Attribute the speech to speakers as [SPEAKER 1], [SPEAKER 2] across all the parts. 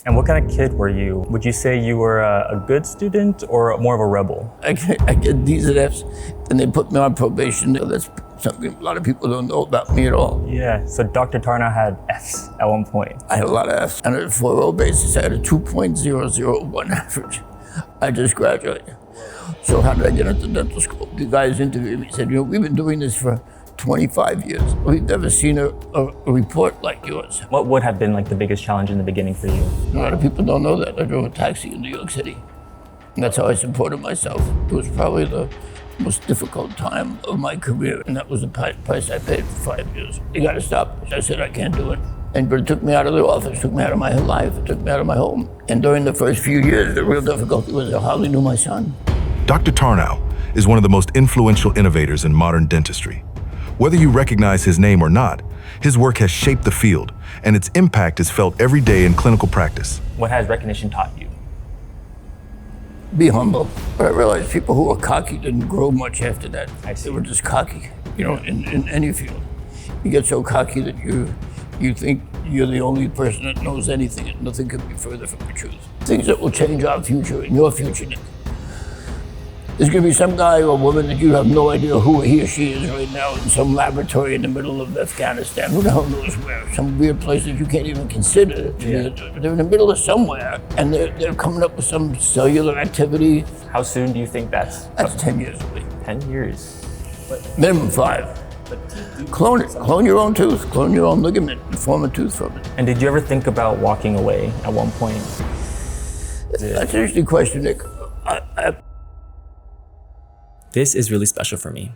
[SPEAKER 1] And what kind of kid were you? Would you say you were a good student or more of a rebel?
[SPEAKER 2] I get D's and F's, and they put me on probation. That's something a lot of people don't know about me at all.
[SPEAKER 1] Yeah, so Dr. Tarnow had F's at one point.
[SPEAKER 2] I had a lot of F's. On a 4.0 basis, I had a 2.001 average. I just graduated. So how did I get into dental school? The guys interviewed me, said, we've been doing this for 25 years. We've never seen a report like yours.
[SPEAKER 1] What would have been like the biggest challenge in the beginning for you?
[SPEAKER 2] A lot of people don't know that. I drove a taxi in New York City. And that's how I supported myself. It was probably the most difficult time of my career, and that was the price I paid for 5 years. You gotta stop. I said, I can't do it. But it took me out of the office, took me out of my life, it took me out of my home. And during the first few years, the real difficulty was I hardly knew my son.
[SPEAKER 3] Dr. Tarnow is one of the most influential innovators in modern dentistry. Whether you recognize his name or not, his work has shaped the field, and its impact is felt every day in clinical practice.
[SPEAKER 1] What has recognition taught you?
[SPEAKER 2] Be humble. But I realized people who were cocky didn't grow much after that.
[SPEAKER 1] I see.
[SPEAKER 2] They were just cocky, in any field. You get so cocky that you think you're the only person that knows anything, and nothing could be further from the truth. Things that will change our future and your future, Nick. There's gonna be some guy or woman that you have no idea who he or she is right now in some laboratory in the middle of Afghanistan. Who the hell knows where? Some weird place that you can't even consider.
[SPEAKER 1] Yeah.
[SPEAKER 2] They're in the middle of somewhere, and they're coming up with some cellular activity.
[SPEAKER 1] How soon do you think that's?
[SPEAKER 2] That's 10 years away.
[SPEAKER 1] 10 years.
[SPEAKER 2] Minimum 5. Clone it. Clone your own tooth. Clone your own ligament and form a tooth from it.
[SPEAKER 1] And did you ever think about walking away at one point?
[SPEAKER 2] That's an interesting question, Nick.
[SPEAKER 4] This is really special for me.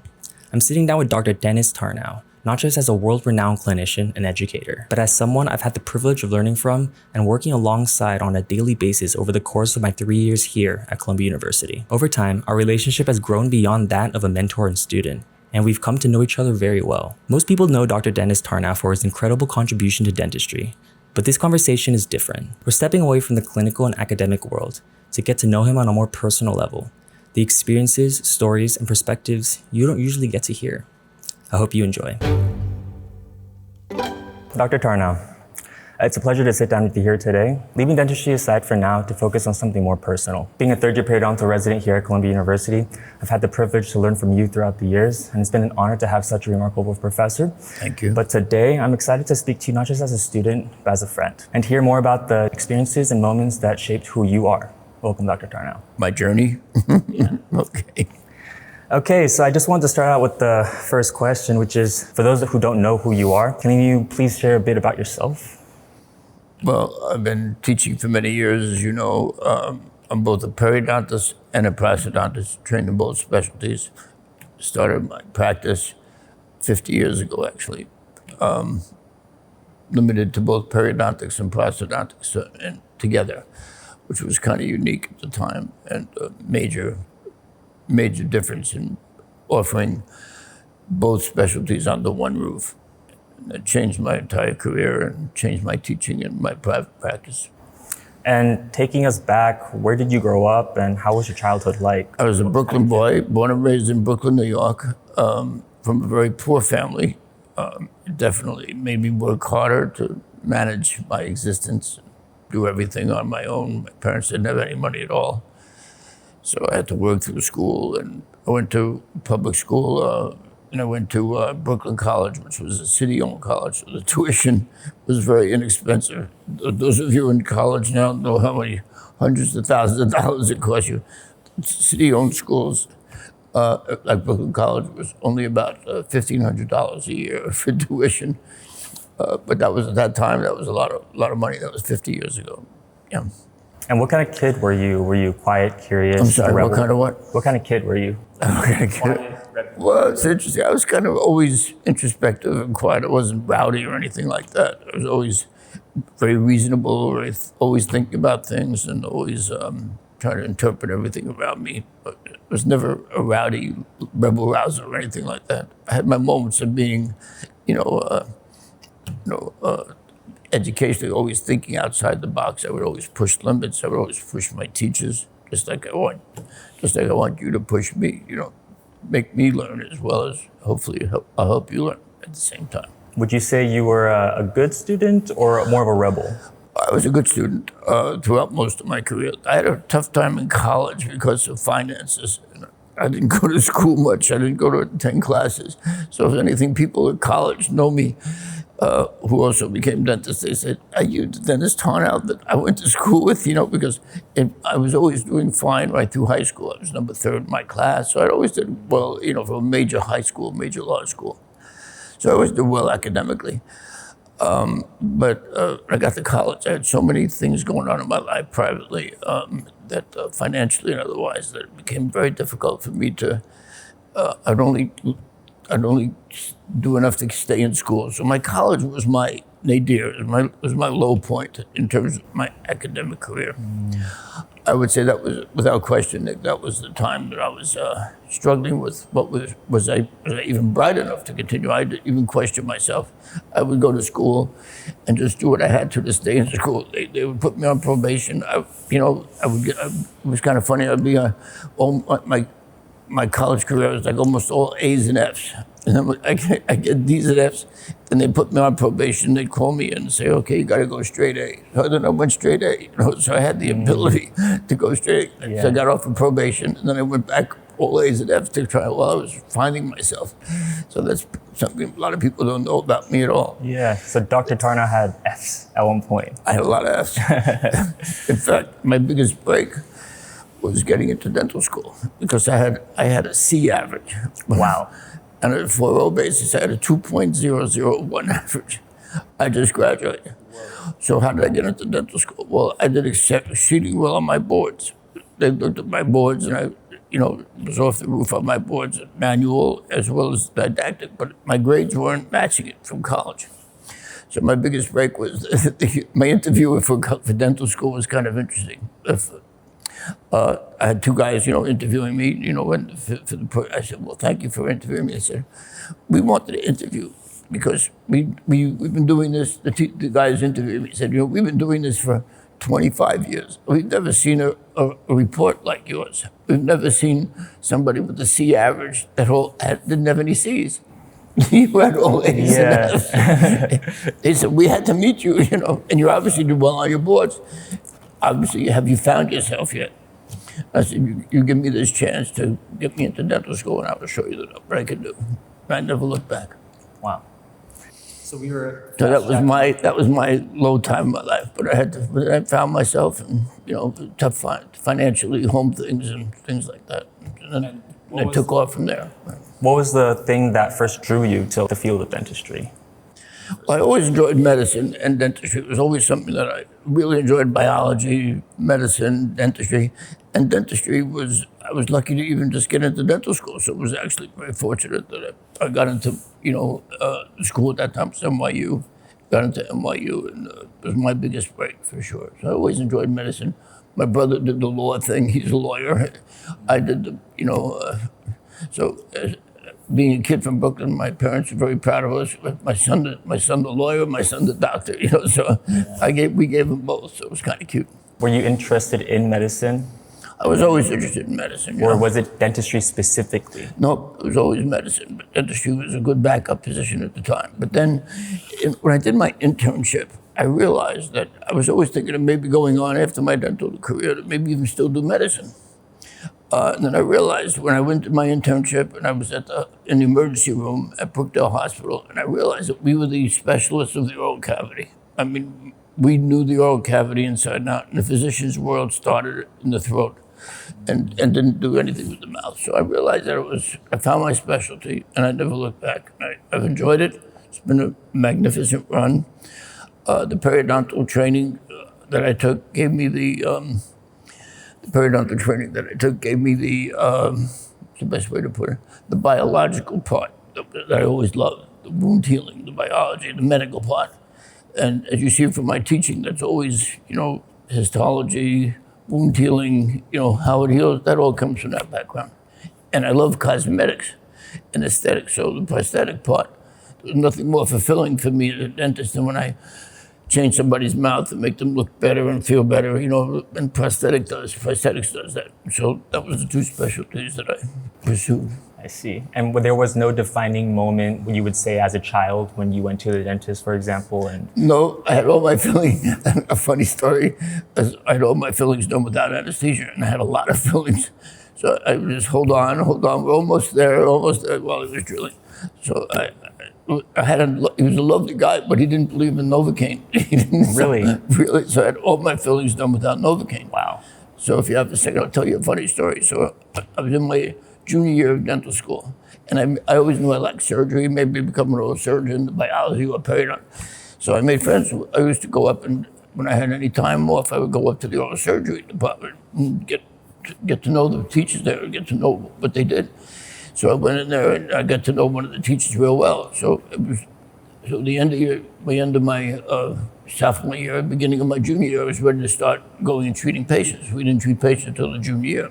[SPEAKER 4] I'm sitting down with Dr. Dennis Tarnow, not just as a world-renowned clinician and educator, but as someone I've had the privilege of learning from and working alongside on a daily basis over the course of my 3 years here at Columbia University. Over time, our relationship has grown beyond that of a mentor and student, and we've come to know each other very well. Most people know Dr. Dennis Tarnow for his incredible contribution to dentistry, but this conversation is different. We're stepping away from the clinical and academic world to get to know him on a more personal level. The experiences, stories, and perspectives you don't usually get to hear. I hope you enjoy.
[SPEAKER 1] Dr. Tarnow, it's a pleasure to sit down with you here today. Leaving dentistry aside for now to focus on something more personal. Being a third-year periodontal resident here at Columbia University, I've had the privilege to learn from you throughout the years, and it's been an honor to have such a remarkable professor.
[SPEAKER 2] Thank you.
[SPEAKER 1] But today, I'm excited to speak to you not just as a student, but as a friend, and hear more about the experiences and moments that shaped who you are. Welcome, Dr. Tarnow.
[SPEAKER 2] My journey?
[SPEAKER 1] Yeah.
[SPEAKER 2] Okay.
[SPEAKER 1] Okay, so I just wanted to start out with the first question, which is, for those who don't know who you are, can you please share a bit about yourself?
[SPEAKER 2] Well, I've been teaching for many years, as you know. I'm both a periodontist and a prosthodontist, trained in both specialties. Started my practice 50 years ago, actually. Limited to both periodontics and prosthodontics and together, which was kind of unique at the time, and a major difference in offering both specialties under one roof. And it changed my entire career and changed my teaching and my private practice.
[SPEAKER 1] And taking us back, where did you grow up and how was your childhood like?
[SPEAKER 2] I was a Brooklyn boy, born and raised in Brooklyn, New York, from a very poor family. It definitely made me work harder to manage my existence, do everything on my own. My parents didn't have any money at all. So I had to work through school, and I went to public school, and I went to Brooklyn College, which was a city-owned college. So the tuition was very inexpensive. Those of you in college now know how many hundreds of thousands of dollars it costs you. City-owned schools, like Brooklyn College, was only about $1,500 a year for tuition. But that was, at that time, that was a lot of money. That was 50 years ago. Yeah.
[SPEAKER 1] And what kind of kid were you? Were you quiet, curious?
[SPEAKER 2] I'm sorry,
[SPEAKER 1] rebel?
[SPEAKER 2] what kind of what?
[SPEAKER 1] What kind of kid were you?
[SPEAKER 2] Well, it's interesting. I was kind of always introspective and quiet. I wasn't rowdy or anything like that. I was always very reasonable, always thinking about things, and always trying to interpret everything around me. But it was never a rowdy rebel rouser or anything like that. I had my moments of being, educationally, always thinking outside the box. I would always push limits. I would always push my teachers, just like I want you to push me. Make me learn as well as hopefully I'll help you learn at the same time.
[SPEAKER 1] Would you say you were a good student or more of a rebel?
[SPEAKER 2] I was a good student throughout most of my career. I had a tough time in college because of finances. I didn't go to school much. I didn't go to 10 classes. So if anything, people at college know me, who also became dentists. They said, "Are you the dentist Tarnow that I went to school with?" Because I was always doing fine right through high school. I was number 3rd in my class. So I always did well, for a major high school, major law school. So I always did well academically. But when I got to college, I had so many things going on in my life privately that financially and otherwise, that it became very difficult for me to. I'd only do enough to stay in school. So my college was my nadir, was my low point in terms of my academic career. I would say that was, without question, Nick, that was the time that I was struggling with was I even bright enough to continue? I didn't even question myself. I would go to school and just do what I had to stay in school. They would put me on probation. I would get, it was kind of funny. I'd be my college career was like almost all A's and F's. And I get D's and F's, and they put me on probation. They'd call me and say, "Okay, you got to go straight A." So then I went straight A. So I had the ability to go straight A. Yeah. So I got off of probation, and then I went back all A's and F's to try. Well, I was finding myself. So that's something a lot of people don't know about me at all.
[SPEAKER 1] Yeah. So Dr. Tarnow had F's at one point.
[SPEAKER 2] I had a lot of F's. In fact, my biggest break was getting into dental school because I had a C average.
[SPEAKER 1] Wow.
[SPEAKER 2] And on a 4.0 basis, I had a 2.001 average. I just graduated. So how did I get into dental school? Well, I did exceedingly well on my boards. They looked at my boards, and I, was off the roof on my boards, manual as well as didactic, but my grades weren't matching it from college. So my biggest break was my interview for dental school was kind of interesting. I had 2 guys, interviewing me, I said, "Well, thank you for interviewing me." I said, "We wanted to interview because we've been doing this." The guys interviewing me said, "We've been doing this for 25 years. We've never seen a report like yours. We've never seen somebody with a C average that didn't have any C's. You had all A's and F's." They said, "We had to meet you, and you obviously did well on your boards. Obviously, have you found yourself yet?" I said, you give me this chance to get me into dental school, and I will show you what I can do." And I never looked back.
[SPEAKER 1] Wow.
[SPEAKER 4] So we were.
[SPEAKER 2] So that was my low time in my life. But I found myself in tough financially, home things and things like that, and then I took off from there.
[SPEAKER 1] What was the thing that first drew you to the field of dentistry?
[SPEAKER 2] Well, I always enjoyed medicine and dentistry. It was always something that I really enjoyed: biology, medicine, dentistry. And dentistry I was lucky to even just get into dental school. So it was actually very fortunate that I got into, school at that time. It was NYU. Got into NYU, and it was my biggest break for sure. So I always enjoyed medicine. My brother did the law thing. He's a lawyer. I did being a kid from Brooklyn, my parents were very proud of us. My son the lawyer, my son the doctor. So we gave them both. So it was kind of cute.
[SPEAKER 1] Were you interested in medicine?
[SPEAKER 2] I was always interested in medicine.
[SPEAKER 1] Or was it dentistry specifically?
[SPEAKER 2] No, it was always medicine. But dentistry was a good backup position at the time. But then, when I did my internship, I realized that I was always thinking of maybe going on after my dental career to maybe even still do medicine. And then I realized when I went to my internship and I was in the emergency room at Brookdale Hospital, and I realized that we were the specialists of the oral cavity. I mean, we knew the oral cavity inside and out, and the physician's world started in the throat and didn't do anything with the mouth. So I realized that I found my specialty, and I never looked back. I've enjoyed it. It's been a magnificent run. The periodontal training that I took gave me what's the best way to put it? The biological part that I always loved, the wound healing, the biology, the medical part. And as you see from my teaching, that's always, histology, wound healing, how it heals, that all comes from that background. And I love cosmetics and aesthetics. So the prosthetic part, there's nothing more fulfilling for me as a dentist than when I change somebody's mouth and make them look better and feel better, and prosthetics does that. So that was the 2 specialties that I pursued.
[SPEAKER 1] I see. And there was no defining moment when you would say as a child when you went to the dentist, for example? And
[SPEAKER 2] No, I had all my fillings. A funny story is I had all my fillings done without anesthesia, and I had a lot of fillings. So I would just hold on. We're almost there while he was drilling. So he was a lovely guy, but he didn't believe in Novocaine. He didn't,
[SPEAKER 1] Really?
[SPEAKER 2] Really. So I had all my fillings done without Novocaine.
[SPEAKER 1] wow.
[SPEAKER 2] So if you have a second, I'll tell you a funny story. So I was in my junior year of dental school, and I always knew I liked surgery, maybe become an oral surgeon, biology or periodont. So I made friends. I used to go up, and when I had any time off, I would go up to the oral surgery department and get to know the teachers there, get to know what they did. So I went in there and I got to know one of the teachers real well. So the end of my sophomore year, beginning of my junior year, I was ready to start going and treating patients. We didn't treat patients until the junior year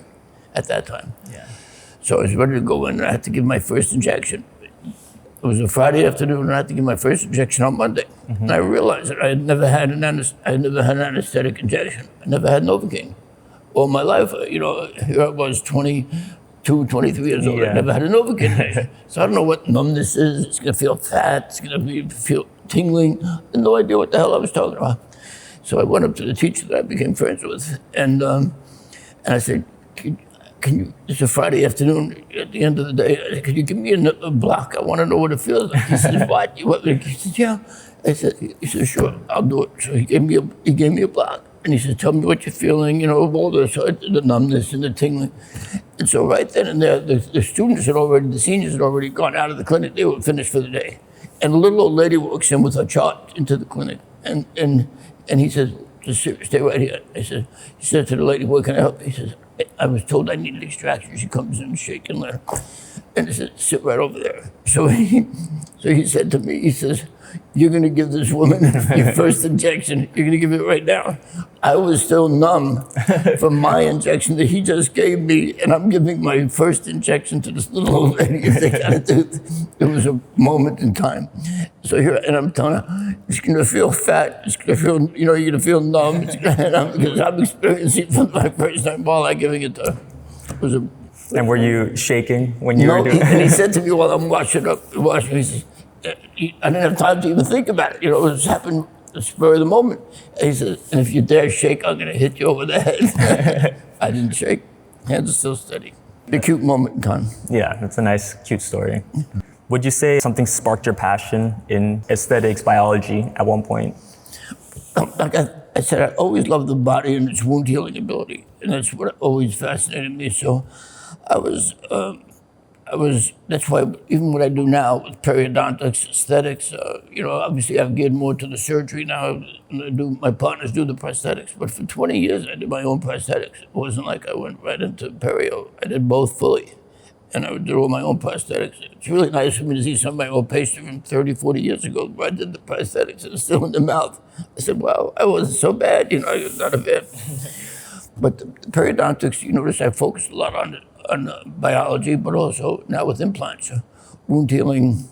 [SPEAKER 2] at that time.
[SPEAKER 1] Yeah.
[SPEAKER 2] So I was ready to go in and I had to give my first injection. It was a Friday afternoon and I had to give my first injection on Monday. Mm-hmm. And I realized that I had never had an anesthetic injection. I never had Novocaine. All my life, here I was 22, 23 years old.
[SPEAKER 1] Yeah.
[SPEAKER 2] I never had a Novocaine injection. So I don't know what numbness is. It's gonna feel fat, it's gonna feel tingling. I had no idea what the hell I was talking about. So I went up to the teacher that I became friends with and I said, can you, it's a Friday afternoon at the end of the day, could you give me a block? I want to know what it feels like. He said, what? He said, yeah. He said, sure, I'll do it. So he gave me a block. And he said, tell me what you're feeling, all the numbness and the tingling. And so right then and there, the seniors had already gone out of the clinic. They were finished for the day. And a little old lady walks in with her chart into the clinic. And he says, just stay right here. He said to the lady, what can I help you? He says, I was told I needed extraction. She comes in shaking there. And he said, sit right over there. So he said to me, he says, you're going to give this woman your first injection. You're going to give it right now. I was still numb from my injection that he just gave me, and I'm giving my first injection to this little old lady. It was a moment in time. So here, and I'm telling her, it's going to feel fat. It's going to feel, you're going to feel numb. Because I'm experiencing it for my first time while I'm giving it to her. It was a
[SPEAKER 1] And were you shaking when you were doing it?
[SPEAKER 2] And he said to me while I'm washing, he says, I didn't have time to even think about it. It was happened at the spur of the moment. And he said, and if you dare shake, I'm going to hit you over the head. I didn't shake. Hands are still steady. A cute moment in time.
[SPEAKER 1] Yeah, that's a nice, cute story. Would you say something sparked your passion in aesthetics, biology at one point?
[SPEAKER 2] Like I said, I always loved the body and its wound healing ability. And that's what always fascinated me. So that's why even what I do now with periodontics, aesthetics, obviously I've geared more to the surgery now. And my partners do the prosthetics, but for 20 years I did my own prosthetics. It wasn't like I went right into perio. I did both fully. And I did all my own prosthetics. It's really nice for me to see some of my old patients from 30, 40 years ago where I did the prosthetics and it's still in the mouth. I said, wow, I wasn't so bad, I was not a bad. But the periodontics, you notice I focused a lot on biology, but also now with implants, wound healing,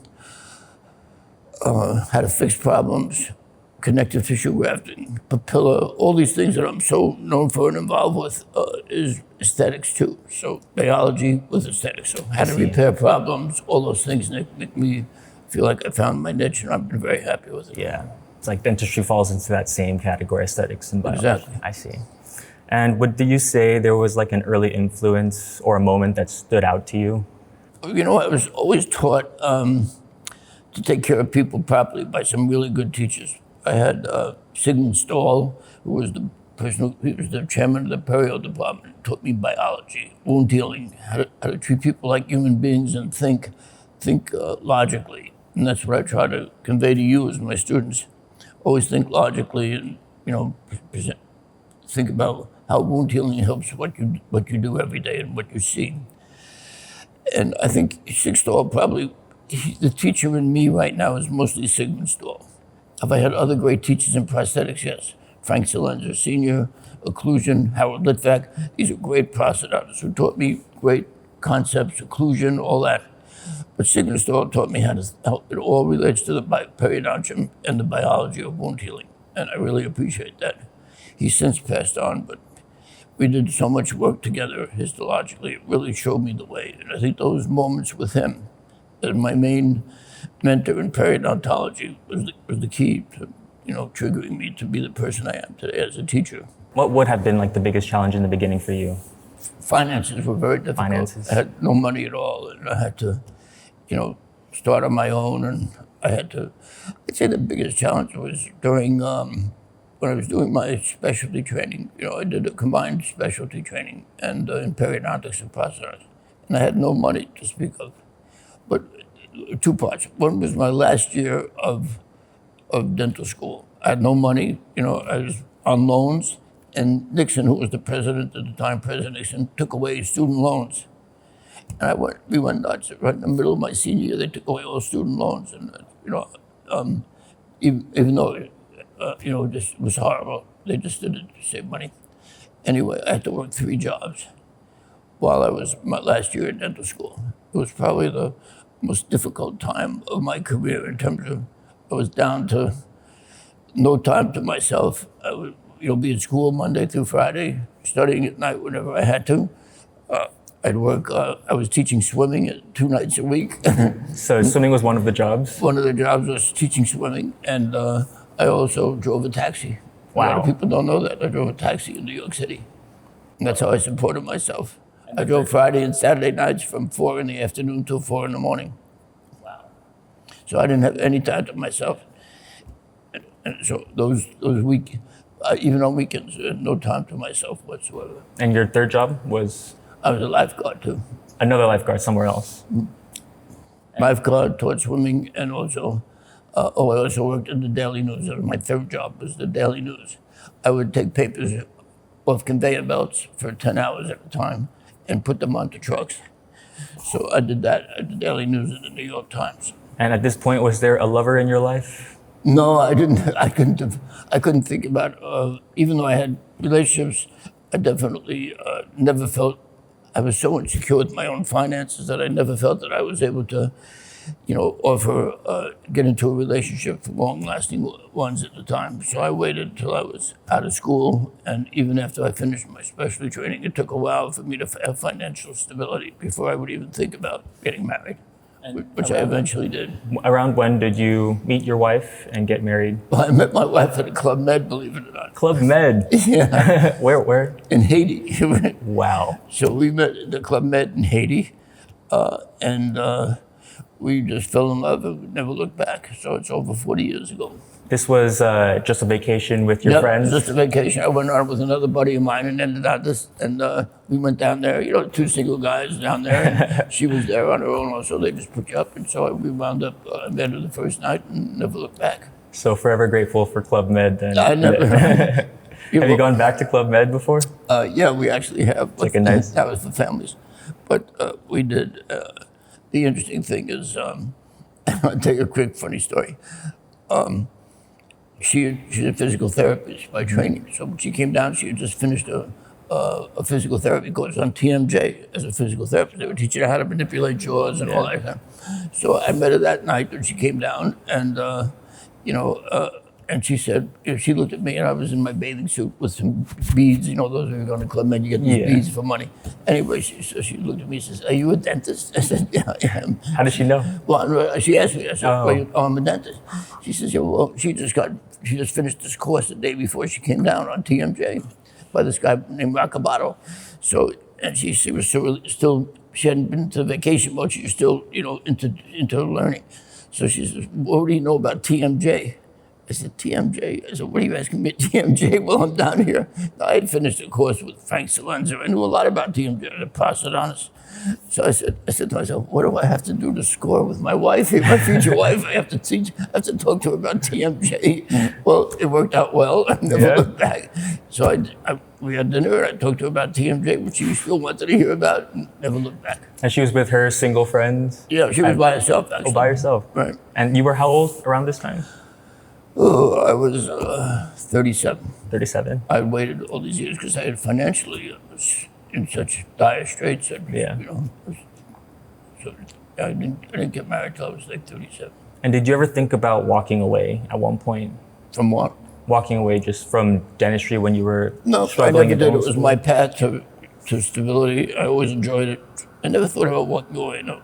[SPEAKER 2] how to fix problems, connective tissue grafting, papilla, all these things that I'm so known for and involved with is aesthetics too. So biology with aesthetics. So how to repair problems, all those things make me feel like I found my niche and I've been very happy with it.
[SPEAKER 1] Yeah, it's like dentistry falls into that same category, aesthetics and biology.
[SPEAKER 2] Exactly.
[SPEAKER 1] I see. And do you say there was like an early influence or a moment that stood out to you?
[SPEAKER 2] I was always taught to take care of people properly by some really good teachers. I had Sigmund Stahl, who was he was the chairman of the perio department, taught me biology, wound healing, how to treat people like human beings and think logically. And that's what I try to convey to you as my students. Always think logically and, think about how wound healing helps what you do every day and what you see. And I think Stahl probably, the teacher in me right now is mostly Sigmund Stahl. Have I had other great teachers in prosthetics? Yes. Frank Salenzer Sr., occlusion, Howard Litvak. These are great prosthodontists who taught me great concepts, occlusion, all that. But Sigmund Stahl taught me how it all relates to the periodontium and the biology of wound healing. And I really appreciate that. He's since passed on, but we did so much work together histologically. It really showed me the way. And I think those moments with him, as my main mentor in periodontology, was the key to, triggering me to be the person I am today as a teacher.
[SPEAKER 1] What would have been like the biggest challenge in the beginning for you?
[SPEAKER 2] Finances were very difficult.
[SPEAKER 1] Finances.
[SPEAKER 2] I had no money at all, and I had to, start on my own, and I'd say the biggest challenge was during, when I was doing my specialty training. I did a combined specialty training and in periodontics and prosthetics, and I had no money to speak of. But two parts. One was my last year of dental school. I had no money. I was on loans, and Niq Chen, who was the president at the time, President Niq Chen, took away student loans. And we went nuts. Right in the middle of my senior year, they took away all student loans, and even though this was horrible, they just did it to save money. Anyway, I had to work 3 jobs while I was my last year at dental school. It was probably the most difficult time of my career in terms of I was down to no time to myself. I would be in school Monday through Friday, studying at night whenever I had to. I'd work, I was teaching swimming 2 nights a week.
[SPEAKER 1] So swimming was one of the jobs?
[SPEAKER 2] One of the jobs was teaching swimming, and I also drove a taxi.
[SPEAKER 1] Wow.
[SPEAKER 2] A lot of people don't know that. I drove a taxi in New York City. And that's how I supported myself. I drove Friday and Saturday nights from 4 in the afternoon till 4 in the morning.
[SPEAKER 1] Wow.
[SPEAKER 2] So I didn't have any time to myself. And so those weeks, even on weekends, no time to myself whatsoever.
[SPEAKER 1] And your third job was?
[SPEAKER 2] I was a lifeguard too.
[SPEAKER 1] Another lifeguard somewhere else.
[SPEAKER 2] Lifeguard, taught swimming, and also, I also worked in the Daily News. That was my third job, was the Daily News. I would take papers off conveyor belts for 10 hours at a time and put them onto trucks. So I did that at the Daily News and the New York Times.
[SPEAKER 1] And at this point, was there a lover in your life?
[SPEAKER 2] No, I didn't. I couldn't think about. Even though I had relationships, I definitely never felt. I was so insecure with my own finances that I never felt that I was able to, get into a relationship for long-lasting ones at the time. So I waited till I was out of school, and even after I finished my specialty training, it took a while for me to have financial stability before I would even think about getting married, which I eventually did.
[SPEAKER 1] Around when did you meet your wife and get married?
[SPEAKER 2] Well, I met my wife at a Club Med, believe it or not.
[SPEAKER 1] Club Med?
[SPEAKER 2] Yeah.
[SPEAKER 1] Where?
[SPEAKER 2] In Haiti.
[SPEAKER 1] Wow.
[SPEAKER 2] So we met at the Club Med in Haiti, and we just fell in love and never looked back. So it's over 40 years ago.
[SPEAKER 1] This was just a vacation with your friends?
[SPEAKER 2] Just a vacation. I went on with another buddy of mine and ended up and we went down there, 2 single guys down there, and she was there on her own also. They just put you up, and so we wound up at the end of the first night and never looked back.
[SPEAKER 1] So forever grateful for Club Med then.
[SPEAKER 2] I never.
[SPEAKER 1] Have you gone back to Club Med before?
[SPEAKER 2] Yeah, we actually have.
[SPEAKER 1] Like a nice.
[SPEAKER 2] That was for families, but we did. The interesting thing is, I'll tell you a quick funny story. She's a physical therapist by training. So when she came down, she had just finished a physical therapy course on TMJ as a physical therapist. They would teach you how to manipulate jaws and all that kind. So I met her that night when she came down, and and she said, she looked at me, and I was in my bathing suit with some beads. Those when you go to Club Med, you get these beads for money. Anyway, she looked at me and says, "Are you a dentist?" I said, "Yeah, I am."
[SPEAKER 1] How did she know?
[SPEAKER 2] Well, she asked me. I said, "Oh, I'm a dentist." She says, "Yeah, well, she just finished this course the day before she came down on TMJ by this guy named Roccabato." So, and she was still, she hadn't been to vacation mode. She was still, into learning. So she says, "What do you know about TMJ?" I said, "TMJ?" I said, "What are you asking me at TMJ?" "Well, I'm down here." I had finished a course with Frank Salenza. I knew a lot about TMJ, the prosthodontist. So I said to myself, what do I have to do to score with my wife, my future wife? I have to talk to her about TMJ. Well, it worked out well. I never looked back. So we had dinner, and I talked to her about TMJ, which she still wanted to hear about, and never looked back.
[SPEAKER 1] And she was with her single friends?
[SPEAKER 2] Yeah, she was by herself, actually.
[SPEAKER 1] Oh, by herself.
[SPEAKER 2] Right.
[SPEAKER 1] And you were how old around this time?
[SPEAKER 2] Oh, I was 37.
[SPEAKER 1] 37.
[SPEAKER 2] I waited all these years because I had financially, I was in such dire straits that, so I didn't get married till I was like 37.
[SPEAKER 1] And did you ever think about walking away at one point?
[SPEAKER 2] From what?
[SPEAKER 1] walking away just from dentistry when you were
[SPEAKER 2] No, I
[SPEAKER 1] struggling
[SPEAKER 2] never
[SPEAKER 1] in
[SPEAKER 2] did. It
[SPEAKER 1] dental
[SPEAKER 2] was
[SPEAKER 1] school?
[SPEAKER 2] my path to stability. I always enjoyed it. I never thought about walking away. No,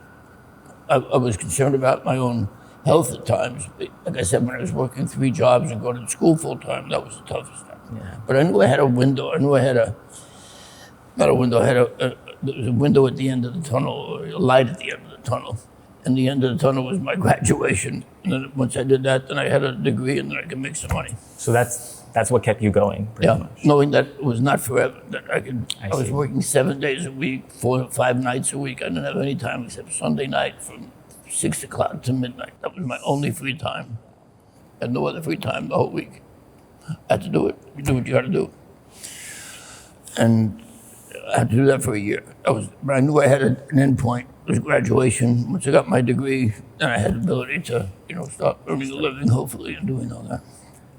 [SPEAKER 2] I was concerned about my own health at times. Like I said, when I was working 3 jobs and going to school full time, that was the toughest time.
[SPEAKER 1] Yeah.
[SPEAKER 2] But I knew I had a window. I knew I had not a window. I had there was a window at the end of the tunnel, or a light at the end of the tunnel. And the end of the tunnel was my graduation. And then once I did that, then I had a degree, and then I could make some money.
[SPEAKER 1] So that's what kept you going, pretty
[SPEAKER 2] Yeah,
[SPEAKER 1] much.
[SPEAKER 2] knowing that it was not forever. That I was
[SPEAKER 1] see.
[SPEAKER 2] working 7 days a week, 4 or 5 nights a week. I didn't have any time except Sunday night from 6 o'clock to midnight. That was my only free time. I had no other free time the whole week. I had to do it. You do what you got to do. And I had to do that for a year. But I knew I had an end point. It was graduation. Once I got my degree, then I had the ability to, start earning a living, hopefully, and doing all that.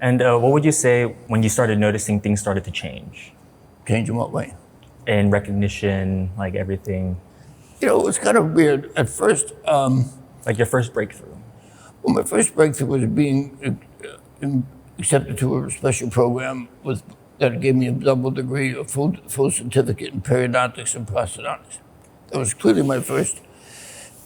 [SPEAKER 1] And what would you say when you started noticing things started to change?
[SPEAKER 2] Change in what way?
[SPEAKER 1] In recognition, like everything,
[SPEAKER 2] It was kind of weird. At first,
[SPEAKER 1] like your first breakthrough.
[SPEAKER 2] well, my first breakthrough was being accepted to a special program that gave me a double degree, a full certificate in periodontics and prosthodontics. That was clearly my first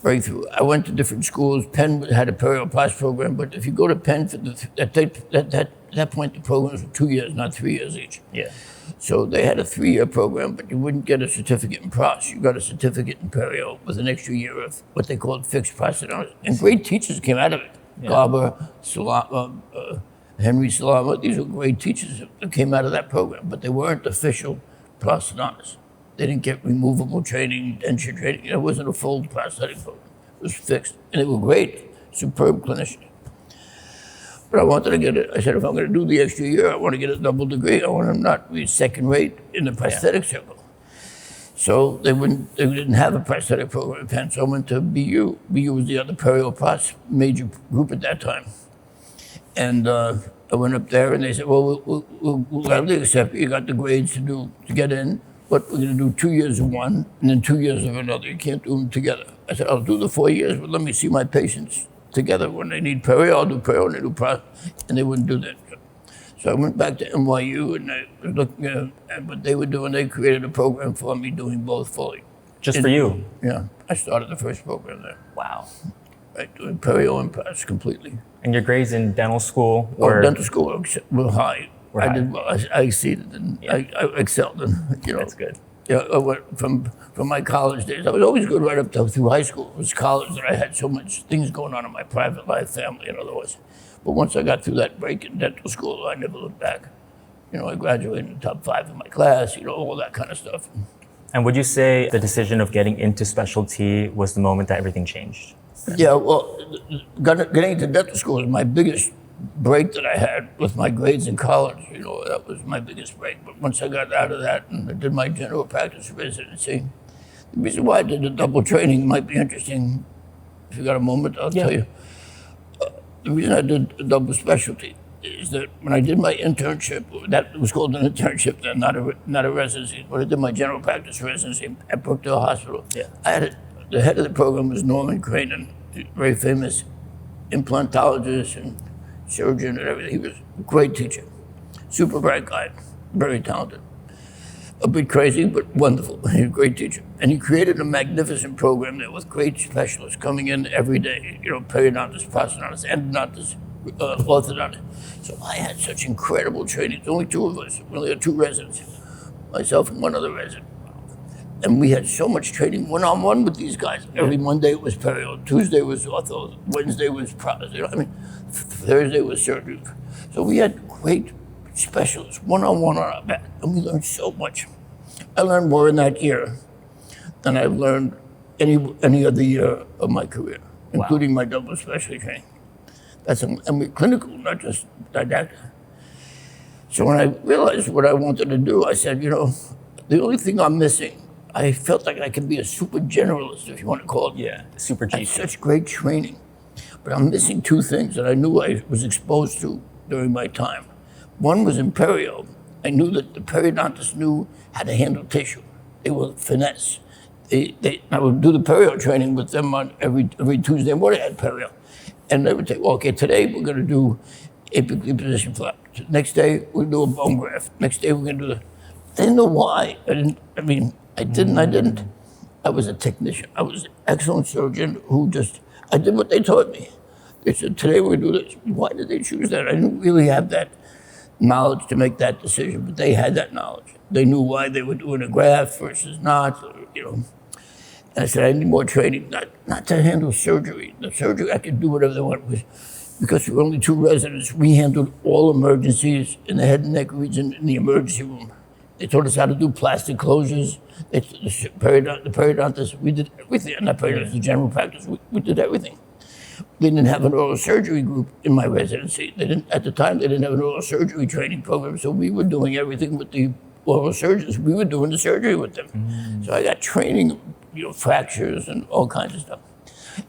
[SPEAKER 2] breakthrough. I went to different schools. Penn had a perio-post program, but if you go to Penn, at that point, the programs were 2 years, not 3 years each.
[SPEAKER 1] Yeah.
[SPEAKER 2] So they had a 3-year program, but you wouldn't get a certificate in pros. You got a certificate in perio with an extra year of what they called fixed prosthodontics. And great teachers came out of it.
[SPEAKER 1] Yeah.
[SPEAKER 2] Garber, Henry Salama, these were great teachers that came out of that program, but they weren't official prosthodontists. They didn't get removable training, denture training. It wasn't a full prosthetic program. It was fixed. And they were great, superb clinicians. But I wanted to get it. I said, if I'm going to do the extra year, I want to get a double degree. I want to not be second rate in the prosthetic circle. So they didn't have a prosthetic program at Penn, so I went to BU. BU was the other perio-post major group at that time. And I went up there, and they said, well, we'll gladly accept you. You got the grades to get in, but we're going to do 2 years of one and then 2 years of another. You can't do them together. I said, I'll do the 4 years, but let me see my patients together. When they need perio, I'll do perio, and they do pros, and they wouldn't do that. So I went back to NYU, and I was looking at what they were doing. They created a program for me doing both fully.
[SPEAKER 1] Just for you?
[SPEAKER 2] Yeah, I started the first program there.
[SPEAKER 1] Wow.
[SPEAKER 2] Right, doing perio and pros completely.
[SPEAKER 1] And your grades in dental school
[SPEAKER 2] Well, dental school were high.
[SPEAKER 1] Were
[SPEAKER 2] I
[SPEAKER 1] high.
[SPEAKER 2] did well. I exceeded, and I excelled. And
[SPEAKER 1] That's good.
[SPEAKER 2] Yeah, I went from my college days. I was always good right up through high school. It was college that I had so much things going on in my private life, family, and otherwise. But once I got through that break in dental school, I never looked back. I graduated in the top 5 in my class. All that kind of stuff.
[SPEAKER 1] And would you say the decision of getting into specialty was the moment that everything changed?
[SPEAKER 2] Yeah, well, getting into dental school was my biggest break that I had with my grades in college. That was my biggest break. But once I got out of that and I did my general practice residency, the reason why I did the double training might be interesting. If you got a moment, I'll tell you. The reason I did a double specialty is that when I did my internship, that was called an internship then, not a residency. When I did my general practice residency at Brookdale Hospital, the head of the program was Norman Cranen, very famous implantologist and surgeon and everything. He was a great teacher, super bright guy, very talented. A bit crazy, but wonderful. He was a great teacher. And he created a magnificent program there with great specialists coming in every day, periodontists, prosthodontists, endodontists, orthodontists. So I had such incredible training. There's only 2 of us. We only had 2 residents, myself and one other resident. And we had so much training one-on-one with these guys. Every Monday it was perio, Tuesday was ortho, Wednesday was pros, Thursday was surgery. So we had great specialists, one-on-one on our back, and we learned so much. I learned more in that year than I've learned any other year of my career, including my double specialty training. And clinical, not just didactic. So when I realized what I wanted to do, I said, the only thing I'm missing, I felt like I could be a super generalist, if you want to call it.
[SPEAKER 1] Yeah, super
[SPEAKER 2] I had
[SPEAKER 1] cheap.
[SPEAKER 2] such great training. But I'm missing 2 things that I knew I was exposed to during my time. One was in perio. I knew that the periodontists knew how to handle tissue. They were finesse. I would do the perio training with them on every Tuesday morning at perio. And they would say, well, okay, today we're going to do apically positioned flap. So next day, we'll do a bone graft. Next day, we're going to do the... I didn't know why. I didn't. I was a technician. I was an excellent surgeon who just... I did what they taught me. They said, today we're going to do this. Why did they choose that? I didn't really have that knowledge to make that decision, but they had that knowledge. They knew why they were doing a graft versus not, And I said, I need more training, not to handle surgery. The surgery, I could do whatever they want. Because we were only 2 residents, we handled all emergencies in the head and neck region in the emergency room. They taught us how to do plastic closures. The periodontist, we did everything. Not periodontist, the general practice, we did everything. They didn't have an oral surgery group in my residency. At the time, they didn't have an oral surgery training program, so we were doing everything with the oral surgeons. We were doing the surgery with them. So I got training, fractures and all kinds of stuff.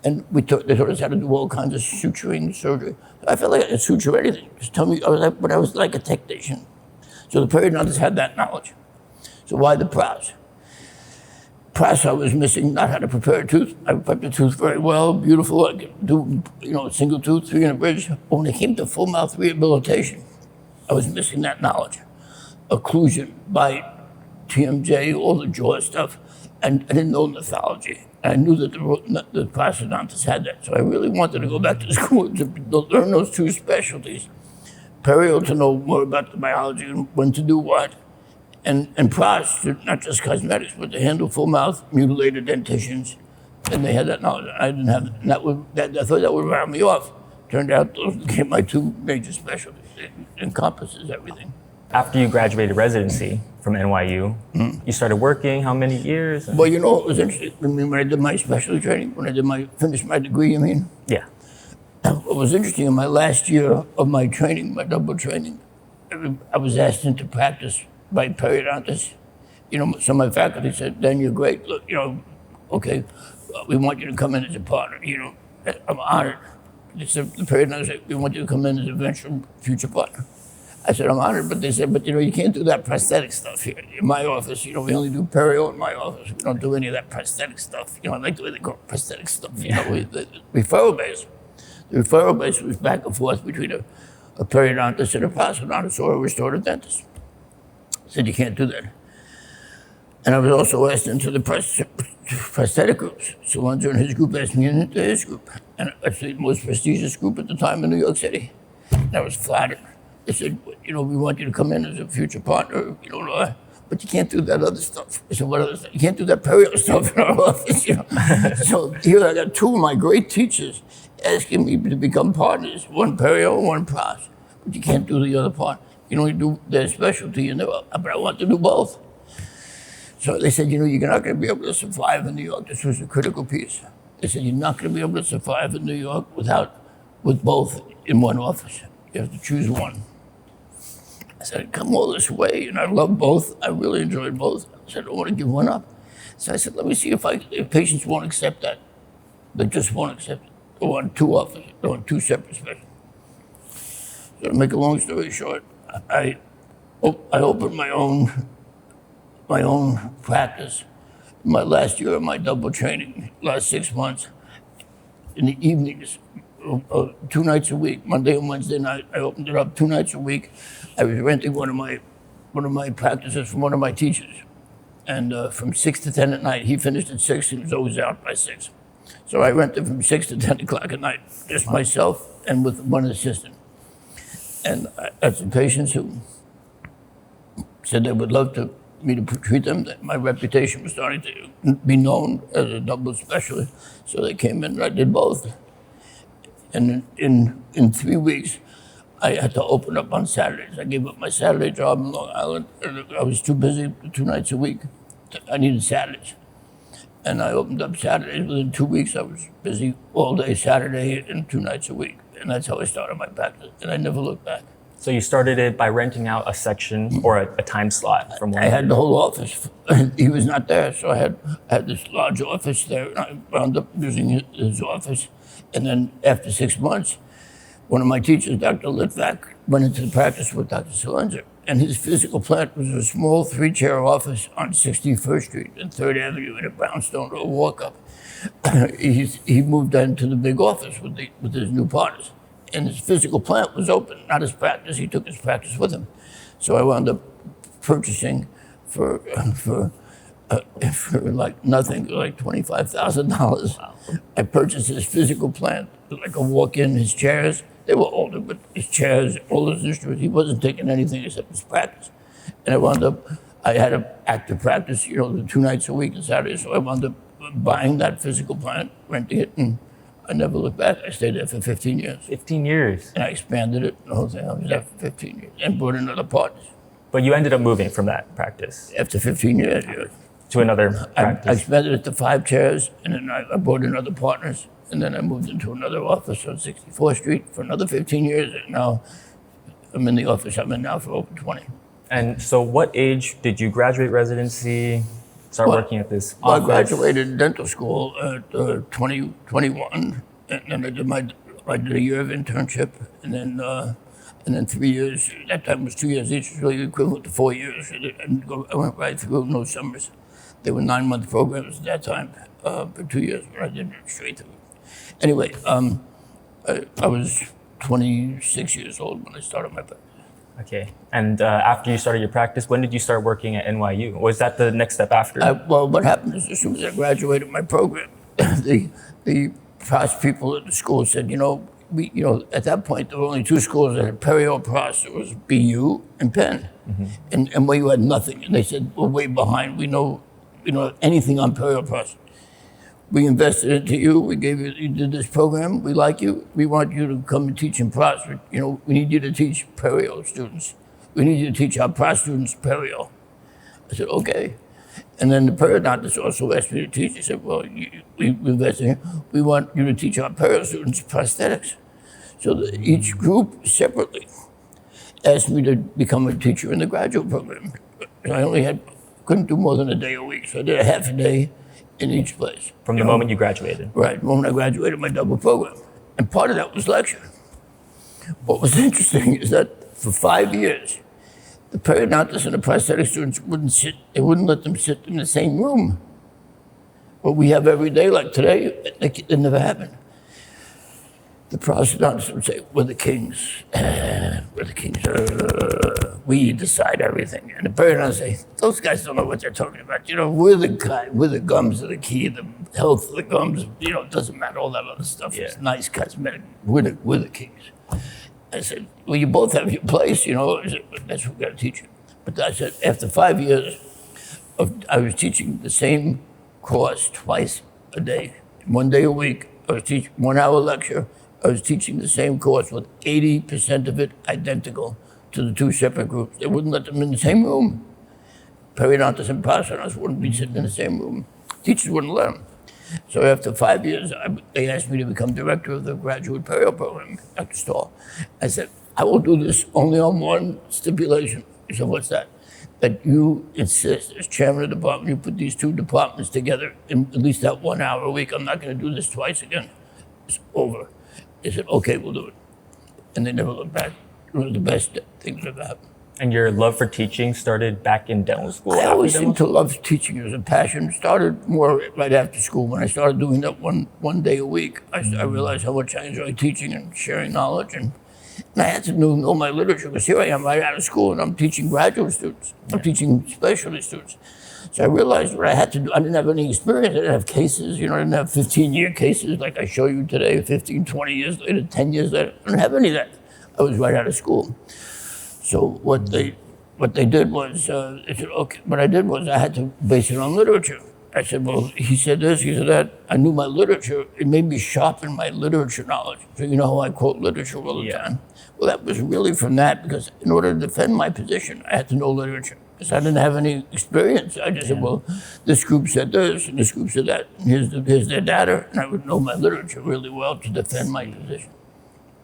[SPEAKER 2] And they taught us how to do all kinds of suturing surgery. I felt like I could suture anything. Just tell me, but I was like a technician. So the periodontist had that knowledge. So why the pros? Pros, I was missing not how to prepare a tooth. I prepped the tooth very well, beautiful. I could do, single tooth, 3 in a bridge. But when it came to full mouth rehabilitation, I was missing that knowledge. Occlusion, bite, TMJ, all the jaw stuff. And I didn't know pathology. I knew that the prosthodontists had that. So I really wanted to go back to school to learn those 2 specialties. Perio to know more about the biology and when to do what. And pros, not just cosmetics, but to handle full mouth, mutilated dentitions. And they had that knowledge. I didn't have that. I thought that would round me off. Turned out those became my 2 major specialties. It encompasses everything.
[SPEAKER 1] After you graduated residency from NYU, you started working, how many years?
[SPEAKER 2] Well, it was interesting. When I did my specialty training, finished my degree,
[SPEAKER 1] Yeah.
[SPEAKER 2] What was interesting, in my last year of my training, my double training, I was asked into practice by periodontists. Some of my faculty said, Dan, you're great. Look, okay, we want you to come in as a partner. I'm honored. They said, the periodontist said, we want you to come in as a eventual future partner. I said, I'm honored, but they said, you can't do that prosthetic stuff here. In my office, we only do perio in my office. We don't do any of that prosthetic stuff. I like the way they call it prosthetic stuff. Referral base. The referral base was back and forth between a periodontist and a prosthodontist or a restorative dentist. I said, you can't do that. And I was also asked into the prosthetic groups. Salonzo and his group asked me into his group. And it's the most prestigious group at the time in New York City. And I was flattered. They said, we want you to come in as a future partner, but you can't do that other stuff. I said, what other stuff? You can't do that perio stuff in our office, So here I got 2 of my great teachers asking me to become partners, one perio and one pros. But you can't do the other part. You can only do their specialty, but I want to do both. So they said, you're not going to be able to survive in New York. This was a critical piece. They said, you're not going to be able to survive in New York with both in one office. You have to choose one. I said, I'd come all this way, and I love both. I really enjoyed both. I said, I don't want to give one up. So I said, let me see if patients won't accept that. They just won't accept it. They want 2 offices. They want 2 separate specialties. So to make a long story short, I opened my own practice in my last year of my double training, last 6 months, in the evenings. 2 nights a week, Monday and Wednesday night. I opened it up 2 nights a week. I was renting one of my practices from one of my teachers, and from 6 to 10 at night. He finished at 6 and was always out by 6. So I rented from 6 to 10 o'clock at night, just myself and with one assistant. And I had some patients who said they would love me to treat them. That my reputation was starting to be known as a double specialist, so they came in and I did both. And in 3 weeks, I had to open up on Saturdays. I gave up my Saturday job in Long Island. I was too busy 2 nights a week. I needed Saturdays. And I opened up Saturdays. Within 2 weeks, I was busy all day Saturday and 2 nights a week. And that's how I started my practice. And I never looked back.
[SPEAKER 1] So you started it by renting out a section or a time slot from one.
[SPEAKER 2] I had the whole office. He was not there, so I had this large office there. And I wound up using his office. And then after 6 months, one of my teachers, Dr. Litvak, went into the practice with Dr. Salonzo. And his physical plant was a small 3-chair office on 61st Street and 3rd Avenue in a brownstone or walk-up. He moved into the big office with his new partners. and his physical plant was open, not his practice. He took his practice with him. So I wound up purchasing for like nothing, like $25,000.
[SPEAKER 4] Wow.
[SPEAKER 2] I purchased his physical plant, like a walk-in, his chairs. They were older, but his chairs, all his instruments, he wasn't taking anything except his practice. And I wound up, I had an active practice, you know, the 2 nights a week and Saturday, so I wound up buying that physical plant, renting it, and I never looked back. I stayed there for 15 years.
[SPEAKER 1] 15 years.
[SPEAKER 2] And I expanded it, the whole thing. I was there for 15 years and brought in other partners.
[SPEAKER 1] But you ended up moving from that practice
[SPEAKER 2] After 15 years, yeah.
[SPEAKER 1] to another
[SPEAKER 2] I
[SPEAKER 1] practice.
[SPEAKER 2] expanded it to 5 chairs, and then I brought in other partners, and then I moved into another office on 64th Street for another 15 years, and now I'm in the office I'm in now for over 20.
[SPEAKER 1] And so what age did you graduate residency, start working at this
[SPEAKER 2] Well, I
[SPEAKER 1] office?
[SPEAKER 2] graduated dental school at 21, and then I did a year of internship, and then 3 years. That time was 2 years each, was really equivalent to 4 years. I went right through, no summers. They were 9-month programs at that time for 2 years, but I did it straight through. Anyway, I was 26 years old when I started my practice.
[SPEAKER 1] Okay. And after you started your practice, when did you start working at NYU? Was that the next step after?
[SPEAKER 2] Well, what happened is as soon as I graduated my program, the pros people at the school said, at that point, there were only 2 schools that had perio pros. It was BU and Penn. Mm-hmm. And NYU had nothing. And they said, we're way behind. We know anything on perio pros. We invested into you. We gave you did this program. We like you. We want you to come and teach in pros. We need you to teach perio students. We need you to teach our pros students perio. I said, okay. And then the periodontist also asked me to teach. He said, well, we invested in you. We want you to teach our perio students prosthetics. So each group separately asked me to become a teacher in the graduate program. I couldn't do more than a day a week, so I did a half a day in each place.
[SPEAKER 1] From the moment you graduated?
[SPEAKER 2] Right, the moment I graduated my double program. And part of that was lecture. What was interesting is that for 5 years, the periodontists and the prosthetic students wouldn't let them sit in the same room. What we have every day, like today, it never happened. The prosthodontists would say, we're the kings. We're the kings. We decide everything. And the periodontists say, those guys don't know what they're talking about. We're the guy, we're the gums are the key, the health of the gums, it doesn't matter, all that other stuff. Yeah. It's nice cosmetic. We're the kings. I said, well, you both have your place, I said, that's what we've got to teach you. But I said, after 5 years, I was teaching the same course twice a day. 1 day a week, I was teaching 1 hour lecture. I was teaching the same course with 80% of it identical to the 2 separate groups. They wouldn't let them in the same room. Periodontists and prosthodontists wouldn't be sitting in the same room. Teachers wouldn't let them. So after 5 years, they asked me to become director of the graduate perio program, Dr. Stahl. I said, I will do this only on one stipulation. He said, what's that? That you insist, as chairman of the department, you put these 2 departments together in at least that 1 hour a week. I'm not going to do this twice again. It's over. They said, okay, we'll do it. And they never looked back. It was the best thing that ever happened.
[SPEAKER 1] And your love for teaching started back in dental school?
[SPEAKER 2] I always seemed to love teaching. It was a passion. It started more right after school. When I started doing that one day a week, I realized how much I enjoyed teaching and sharing knowledge. And I had to know my literature, because here I am right out of school and I'm teaching graduate students. I'm teaching specialty students. So I realized what I had to do. I didn't have any experience. I didn't have cases. I didn't have 15-year cases like I show you today, 15, 20 years later, 10 years later. I didn't have any of that. I was right out of school. So what they did was, they said, okay, what I did was I had to base it on literature. I said, well, he said this, he said that. I knew my literature. It made me sharpen my literature knowledge. So you know how I quote literature all the time? Well, that was really from that, because in order to defend my position, I had to know literature. Because I didn't have any experience. I just said, well, this group said this, and this group said that, and here's their data, and I would know my literature really well to defend my position.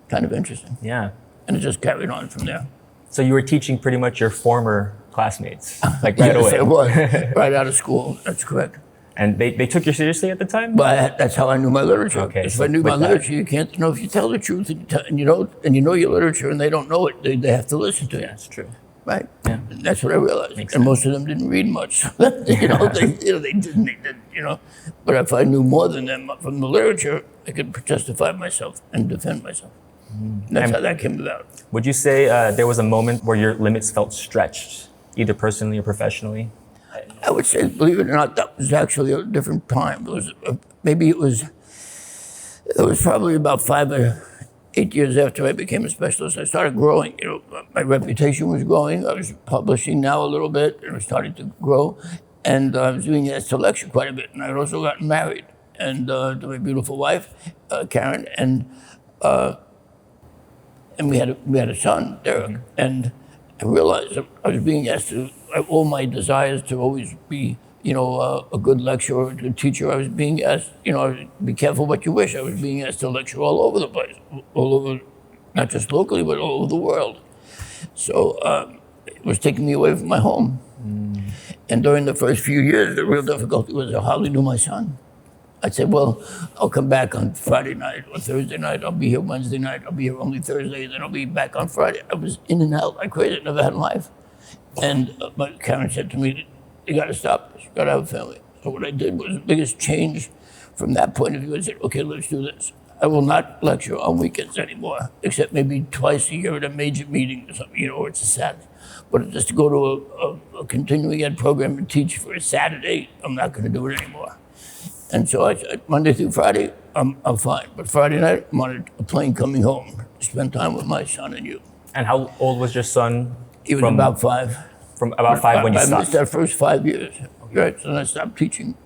[SPEAKER 2] Kind of interesting.
[SPEAKER 1] Yeah.
[SPEAKER 2] And it just carried on from there.
[SPEAKER 1] So you were teaching pretty much your former classmates, like right away?
[SPEAKER 2] Yes, I was, right out of school, that's correct.
[SPEAKER 1] And they took you seriously at the time?
[SPEAKER 2] But that's how I knew my literature.
[SPEAKER 1] Okay,
[SPEAKER 2] If I knew my literature, you can't if you tell the truth and you know your literature and they don't know it, they have to listen to you.
[SPEAKER 1] Yeah, that's true.
[SPEAKER 2] Right?
[SPEAKER 1] Yeah.
[SPEAKER 2] And that's what I realized.
[SPEAKER 1] Makes
[SPEAKER 2] and
[SPEAKER 1] sense.
[SPEAKER 2] most of them didn't read much. They didn't. But if I knew more than them from the literature, I could justify myself and defend myself. That's how that came about.
[SPEAKER 1] Would you say there was a moment where your limits felt stretched, either personally or professionally?
[SPEAKER 2] I would say, believe it or not, that was actually a different time. It was it was probably about 5 or 8 years after I became a specialist. I started growing. My reputation was growing. I was publishing now a little bit, and it was starting to grow. And I was doing guest lecture quite a bit. And I had also gotten married, and to my beautiful wife, Karen, and we had a son, Derek. And I realized that I was being asked to, all my desires to always be, a good lecturer, a good teacher. I was being asked, be careful what you wish. I was being asked to lecture all over the place, all over, not just locally, but all over the world. So it was taking me away from my home. And during the first few years, the real difficulty was I hardly knew my son. I'd say, well, I'll come back on Friday night or Thursday night. I'll be here Wednesday night. I'll be here only Thursday. Then I'll be back on Friday. I was in and out like crazy. I never had a life. And Karen said to me, you got to stop this. You got to have a family. So what I did was the biggest change from that point of view. I said, okay, let's do this. I will not lecture on weekends anymore, except maybe twice a year at a major meeting or something, or it's a Saturday. But just to go to a continuing ed program and teach for a Saturday, I'm not going to do it anymore. And so I said, Monday through Friday, I'm fine. But Friday night, I'm on a plane coming home to spend time with my son and you.
[SPEAKER 1] And how old was your son?
[SPEAKER 2] He was about 5.
[SPEAKER 1] From about 5 when you stopped?
[SPEAKER 2] I missed that first 5 years. Right, so then I stopped teaching.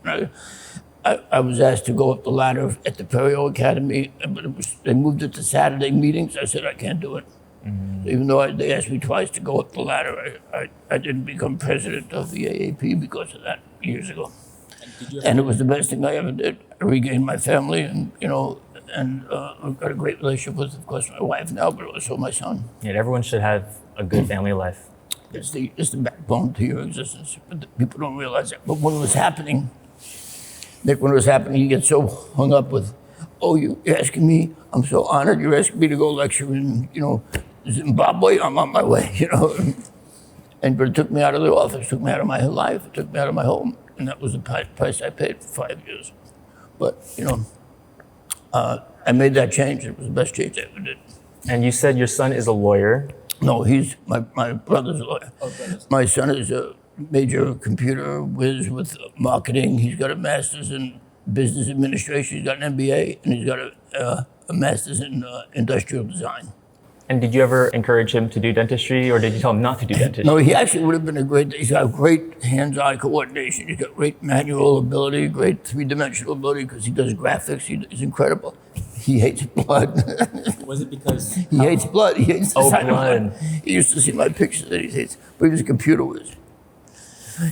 [SPEAKER 2] I was asked to go up the ladder at the Perio Academy, but they moved it to Saturday meetings. I said, I can't do it. Mm-hmm. Even though they asked me twice to go up the ladder, I didn't become president of the AAP because of that years ago. And it was the best thing I ever did. I regained my family, and I've got a great relationship with, of course, my wife now, but also my son.
[SPEAKER 1] Yeah, everyone should have a good family life.
[SPEAKER 2] It's the backbone to your existence, but people don't realize that. But when it was happening, Nick, when it was happening, you get so hung up with, oh, you're asking me, I'm so honored, you're asking me to go lecture in, Zimbabwe, I'm on my way, But it took me out of the office, took me out of my life, it took me out of my home. And that was the price I paid for 5 years. But, I made that change. It was the best change I ever did.
[SPEAKER 1] And you said your son is a lawyer.
[SPEAKER 2] No, he's my brother's a lawyer. My son is a major computer whiz with marketing. He's got a master's in business administration. He's got an MBA, and he's got a master's in industrial design.
[SPEAKER 1] And did you ever encourage him to do dentistry, or did you tell him not to do dentistry?
[SPEAKER 2] No, he actually would have been he's got great hands-eye coordination. He's got great manual ability, great three-dimensional ability, because he does graphics. He's incredible. He hates blood.
[SPEAKER 4] Was it because...
[SPEAKER 2] He hates blood. He hates the sight of
[SPEAKER 1] blood.
[SPEAKER 2] He used to see my pictures that he hates, but he was a computer whiz.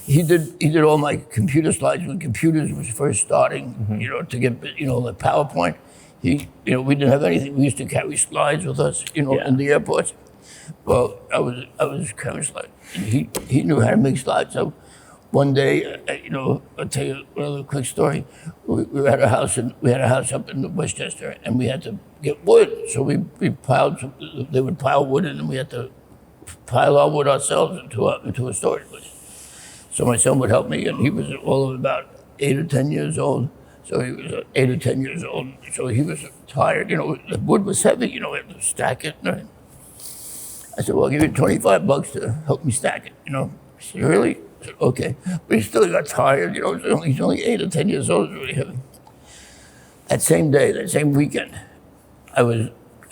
[SPEAKER 2] He did all my computer slides when computers was first starting, to get, like PowerPoint. We didn't have anything. We used to carry slides with us, in the airports. Well, I was carrying slides. And he knew how to make slides. So one day, I'll tell you another quick story. We were at a house, and we had a house up in Westchester, and we had to get wood. So we piled. They would pile wood in, and we had to pile our wood ourselves into a storage place. So my son would help me, and he was all of about 8 or 10 years old. So he was 8 or 10 years old. So he was tired. The wood was heavy. We had to stack it. I said, well, I'll give you $25 to help me stack it. He said, really? I said, okay. But he still got tired. He's only 8 or 10 years old. It was really heavy. That same day, that same weekend,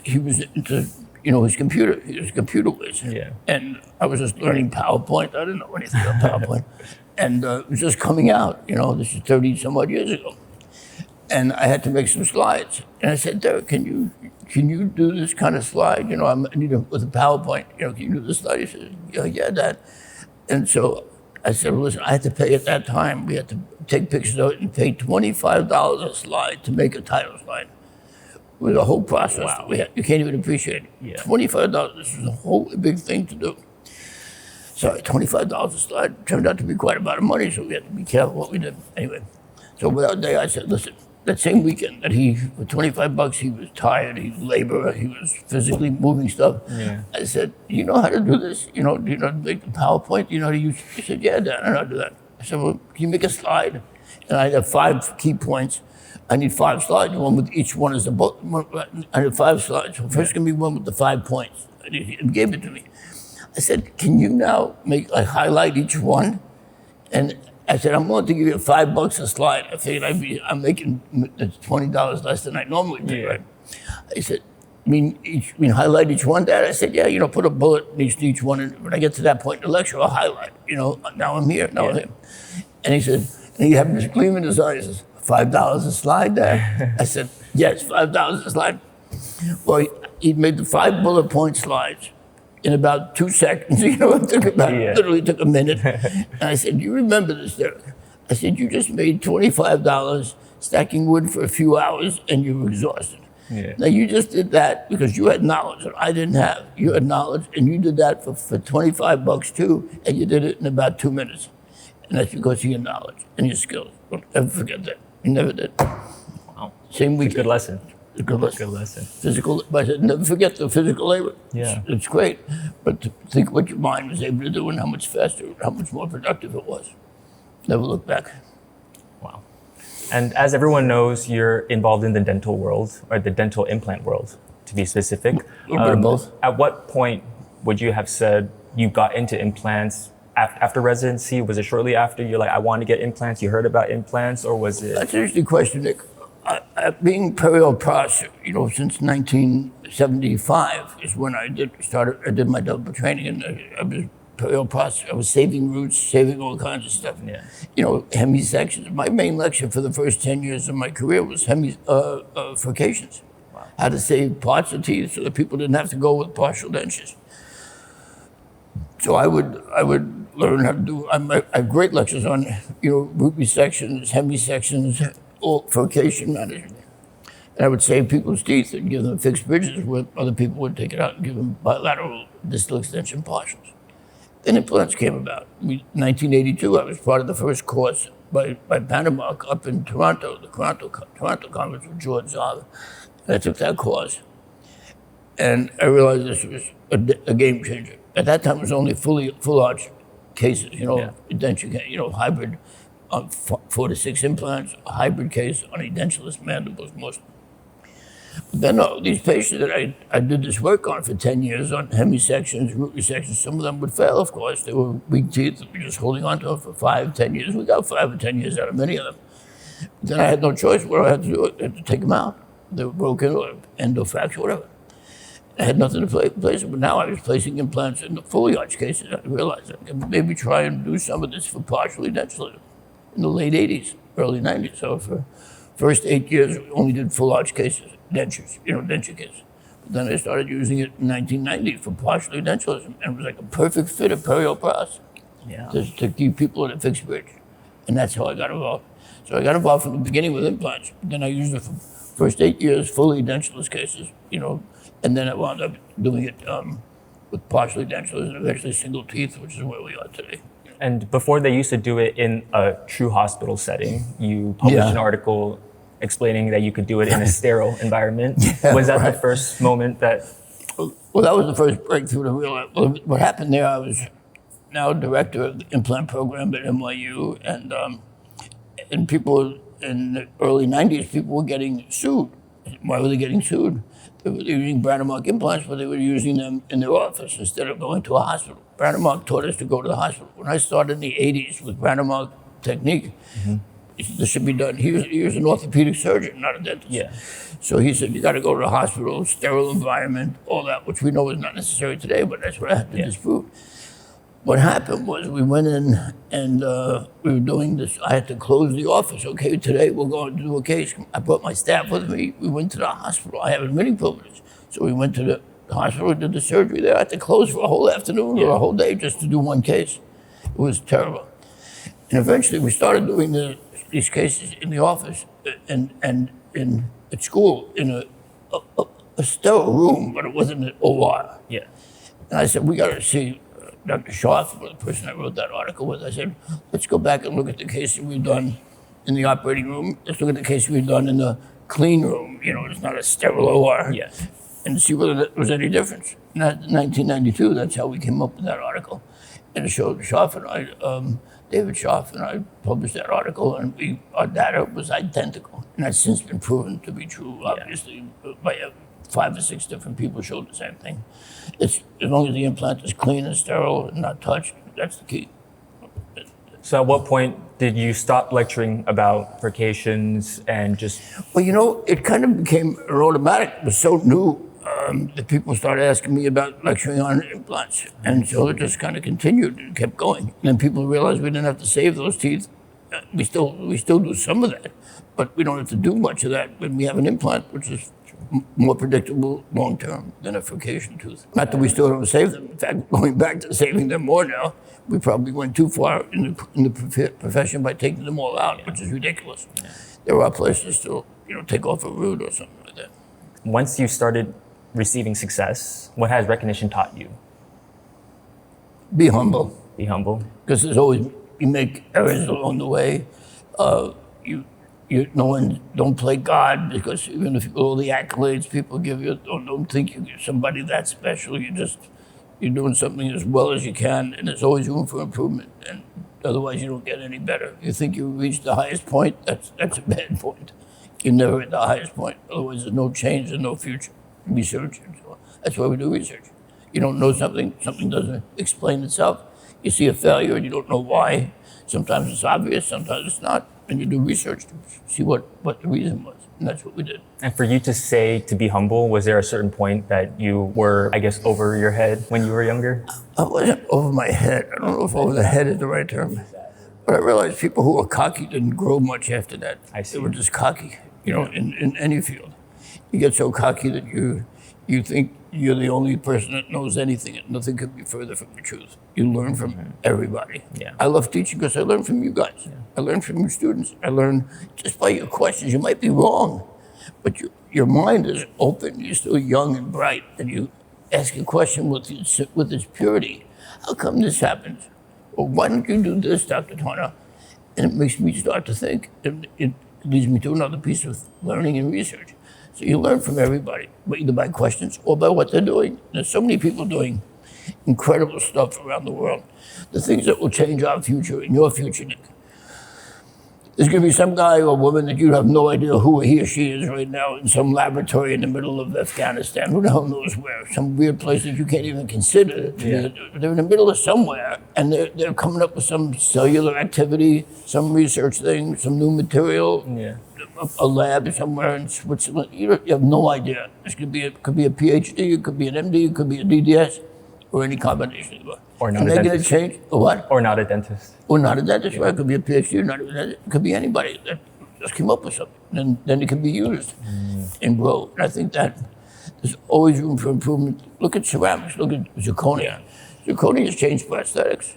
[SPEAKER 2] he was into, his computer. He was a computer whiz.
[SPEAKER 1] Yeah.
[SPEAKER 2] And I was just learning PowerPoint. I didn't know anything about PowerPoint. And it was just coming out. This is 30 some odd years ago. And I had to make some slides. And I said, Derek, can you do this kind of slide? I need with a PowerPoint. Can you do this slide? He said, yeah, Dad. And so I said, well, listen, I had to pay at that time. We had to take pictures of it and pay $25 a slide to make a title slide. It was a whole process.
[SPEAKER 1] Wow.
[SPEAKER 2] You can't even appreciate it. Yeah. $25. This was a whole big thing to do. So $25 a slide turned out to be quite a lot of money. So we had to be careful what we did. Anyway, so without day, I said, listen. That same weekend that for $25, he was tired, he was laborer, he was physically moving stuff. Yeah. I said, you know how to do this? Do you know how to make the PowerPoint? Do you know how to use? He said, yeah, Dad, I know how to do that. I said, well, can you make a slide? And I had 5 key points I need 5 slides, one with each one as a bullet. I need 5 slides. So first going to be one with the 5 points. And he gave it to me. I said, can you now highlight each one? And I said, I'm willing to give you $5 a slide. I figured I'm making $20 less than I normally do, right? I said, highlight each one, Dad? I said, yeah, put a bullet in each one. And when I get to that point in the lecture, I'll highlight. Now I'm here, now I'm here. And he said, and he had this gleam in his eyes. He says, $5 a slide, Dad? I said, yes, $5 a slide. Well, he made the 5 bullet point slides in about 2 seconds. It took literally took a minute. And I said, you remember this, Derek? I said, you just made $25 stacking wood for a few hours and you were exhausted. Yeah. Now you just did that because you had knowledge that I didn't have. You had knowledge and you did that for $25 too, and you did it in about 2 minutes. And that's because of your knowledge and your skills. Don't ever forget that. You never did.
[SPEAKER 4] Wow.
[SPEAKER 2] Same week.
[SPEAKER 4] Good lesson.
[SPEAKER 2] A good lesson.
[SPEAKER 4] Good lesson.
[SPEAKER 2] Physical, but I said, never forget the physical labor.
[SPEAKER 4] Yeah.
[SPEAKER 2] It's great. But to think what your mind was able to do and how much faster, how much more productive it was. Never look back.
[SPEAKER 4] Wow. And as everyone knows, you're involved in the dental world, or the dental implant world, to be specific.
[SPEAKER 2] A little bit of both.
[SPEAKER 4] At what point would you have said you got into implants? After residency? Was it shortly after you're like, I want to get implants? You heard about implants, or was it?
[SPEAKER 2] That's an interesting question, Nick. Being perio pros, since 1975 is when I did my double training, and I was perio pros. I was saving roots, saving all kinds of stuff.
[SPEAKER 4] Yeah.
[SPEAKER 2] Hemisections. My main lecture for the first 10 years of my career was furcations. Wow. How to save parts of teeth so that people didn't have to go with partial dentures. So I would learn how to do. I have great lectures on root resections, hemisections, all furcation management. And I would save people's teeth and give them fixed bridges where other people would take it out and give them bilateral distal extension partials. Then implants came about. In 1982, I was part of the first course by Panama up in Toronto, the Toronto conference with George Zava. And I took that course. And I realized this was a game changer. At that time, it was only full arch cases, denture, hybrid 4 to 6 implants, a hybrid case on edentulous mandibles mostly. But then these patients that I did this work on for 10 years on hemisections, root resections, some of them would fail, of course. They were weak teeth. We were just holding on to them for 5, 10 years. We got 5 or 10 years out of many of them. But then I had no choice. What I had to do, I had to take them out. They were broken or endofracture, whatever. I had nothing to place it, but now I was placing implants in the fully arch cases. I realized I could maybe try and do some of this for partially dentulism in the late 80s, early 90s. So for first 8 years, we only did full arch cases, dentures, denture cases. But then I started using it in 1990 for partially dentulism, and it was like a perfect fit of perio pros to keep people in a fixed bridge. And that's how I got involved. So I got involved from the beginning with implants, but then I used it for first 8 years, fully dentulous cases, and then I wound up doing it with partially dentulous and eventually single teeth, which is where we are today.
[SPEAKER 4] And before they used to do it in a true hospital setting, you published an article explaining that you could do it in a sterile environment. Was that the first moment that?
[SPEAKER 2] Well, that was the first breakthrough to realize. Well, what happened there, I was now director of the implant program at NYU, and people in the early 90s, people were getting sued. Why were they getting sued? They were using Brandemark implants, but they were using them in their office instead of going to a hospital. Brandemark taught us to go to the hospital. When I started in the 80s with Brandemark technique, this should be done. He was an orthopedic surgeon, not a dentist. Yeah. So he said, you got to go to the hospital, sterile environment, all that, which we know is not necessary today, but that's what I had to disprove. What happened was we went in and we were doing this. I had to close the office. Okay, today we're going to do a case. I brought my staff with me. We went to the hospital. I have admitting privilege. So we went to the hospital, did the surgery there. I had to close for a whole afternoon or a whole day just to do one case. It was terrible. And eventually we started doing these cases in the office and at school in a sterile room, but it wasn't an OR. Yeah. And I said, we got to see Dr. Scharf, the person I wrote that article with. I said, let's go back and look at the cases we've done in the operating room. Let's look at the cases we've done in the clean room. It's not a sterile OR. Yeah. And see whether there was any difference. In 1992, that's how we came up with that article. And it showed Scharf and I David Scharf and I published that article, and our data was identical. And that's since been proven to be true, obviously, by 5 or 6 different people showed the same thing. It's, as long as the implant is clean and sterile and not touched, that's the key.
[SPEAKER 1] So at what point did you stop lecturing about percations and just...
[SPEAKER 2] Well, you know, it kind of became an automatic. It was so new that people started asking me about lecturing on implants. And so it just kind of continued and kept going. And then people realized we didn't have to save those teeth. We still do some of that, but we don't have to do much of that when we have an implant, which is more predictable long-term than a furcation tooth. Not that we still don't save them. In fact, going back to saving them more now, we probably went too far in the profession by taking them all out, which is ridiculous. There are places to, take off a root or something like that.
[SPEAKER 1] Once you started receiving success, what has recognition taught you?
[SPEAKER 2] Be humble.
[SPEAKER 1] Be humble.
[SPEAKER 2] Because there's always, you make errors along the way. No one, don't play God, because even if all the accolades people give you, don't think you're somebody that special. You're doing something as well as you can, and there's always room for improvement. And otherwise, you don't get any better. You think you reached the highest point, that's a bad point. You're never at the highest point. Otherwise, there's no change and no future. Research. That's why we do research. You don't know something doesn't explain itself. You see a failure and you don't know why. Sometimes it's obvious, sometimes it's not. And you do research to see what the reason was. And that's what we did.
[SPEAKER 1] And for you to say to be humble, was there a certain point that you were, I guess, over your head when you were younger?
[SPEAKER 2] I wasn't over my head. I don't know if over the head is the right term. But I realized people who were cocky didn't grow much after that.
[SPEAKER 1] I see.
[SPEAKER 2] They were just cocky, in any field. You get so cocky that you think you're the only person that knows anything, and nothing could be further from the truth. You learn from everybody.
[SPEAKER 1] Yeah.
[SPEAKER 2] I love teaching because I learn from you guys. Yeah. I learn from your students. I learn just by your questions. You might be wrong, but your mind is open. You're still young and bright, and you ask a question with its purity. How come this happens? Or why don't you do this, Dr. Tarnow? And it makes me start to think. It leads me to another piece of learning and research. So you learn from everybody, either by questions or by what they're doing. There's so many people doing incredible stuff around the world. The things that will change our future and your future, Niq. There's going to be some guy or woman that you have no idea who he or she is right now in some laboratory in the middle of Afghanistan. Who the hell knows where? Some weird place that you can't even consider. Yeah. They're in the middle of somewhere, and they're coming up with some cellular activity, some research thing, some new material. Yeah. A lab somewhere in Switzerland. You have no idea. It could be a PhD, it could be an MD, it could be a DDS, or any combination.
[SPEAKER 1] Or not a dentist.
[SPEAKER 2] They're going to change. What?
[SPEAKER 1] Or not a dentist.
[SPEAKER 2] Or not a dentist, right? It could be a PhD, not a dentist. It could be anybody that just came up with something. And then it can be used and grow. And I think that there's always room for improvement. Look at ceramics, look at zirconia. Zirconia has changed prosthetics.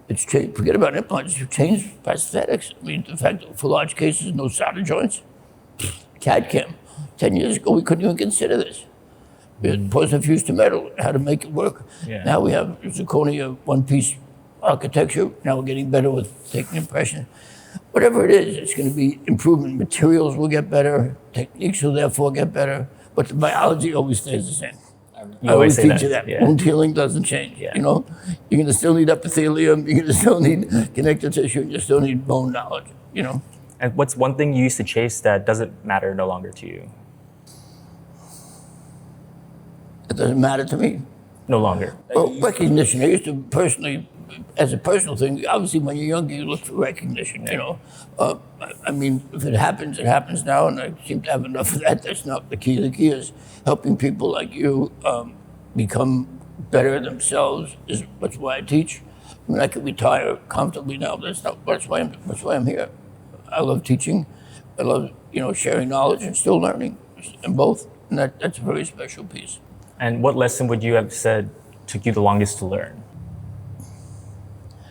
[SPEAKER 2] It's changed, forget about implants, it's changed prosthetics. I mean, the fact that for large cases, no solder joints, CAD-CAM. 10 years ago, we couldn't even consider this. We had positive fuse to metal, how to make it work. Yeah. Now we have zirconia, one-piece architecture. Now we're getting better with taking impression. Whatever it is, it's going to be improvement. Materials will get better, techniques will therefore get better, but the biology always stays the same. I always teach you that. Wound healing doesn't change. Yeah. You're going to still need epithelium, you're going to still need connective tissue, you still need bone knowledge,
[SPEAKER 1] And what's one thing you used to chase that doesn't matter no longer to you?
[SPEAKER 2] It doesn't matter to me.
[SPEAKER 1] No longer.
[SPEAKER 2] Well, recognition. I used to personally, as a personal thing, obviously when you're younger, you look for recognition, I mean, if it happens now, and I seem to have enough of that. That's not the key. The key is helping people like you become better themselves. That's why I teach. I mean, I could retire comfortably now, but that's why I'm here. I love teaching. I love, sharing knowledge and still learning, and both. And that's a very special piece.
[SPEAKER 1] And what lesson would you have said took you the longest to learn?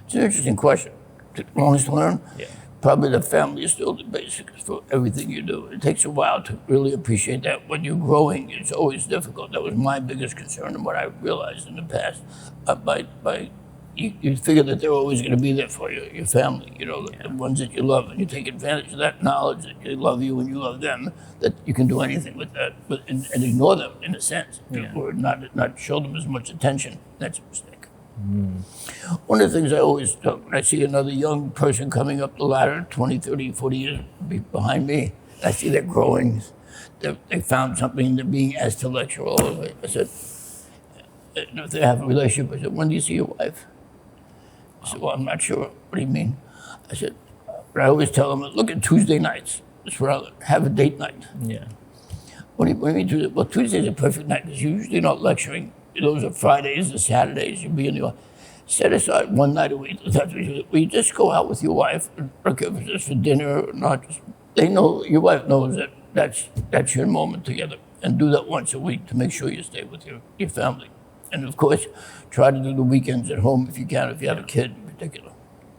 [SPEAKER 2] It's an interesting question. The longest to learn?
[SPEAKER 1] Yeah.
[SPEAKER 2] Probably the family is still the basics for everything you do. It takes a while to really appreciate that. When you're growing, it's always difficult. That was my biggest concern and what I realized in the past. You figure that they're always going to be there for you, your family, the ones that you love, and you take advantage of that knowledge that they love you and you love them, that you can do anything with that, and ignore them in a sense, or not show them as much attention. That's a mistake. One of the things I always tell when I see another young person coming up the ladder, 20, 30, 40 years behind me, I see they're growing. They found something, they're being as intellectual. I said, if they have a relationship, I said, when do you see your wife? I said, well, I'm not sure. What do you mean? I said, but I always tell them, look at Tuesday nights. That's where I'll have a date night.
[SPEAKER 4] Yeah.
[SPEAKER 2] What do you mean Tuesday? Well, Tuesday's a perfect night because you're usually not lecturing. Those are Fridays and Saturdays. You'll be in the office. Set aside one night a week. Will you just go out with your wife, or if it's just for dinner or not? They know, your wife knows that that's your moment together. And do that once a week to make sure you stay with your family. And of course, try to do the weekends at home if you can, if you have a kid in particular.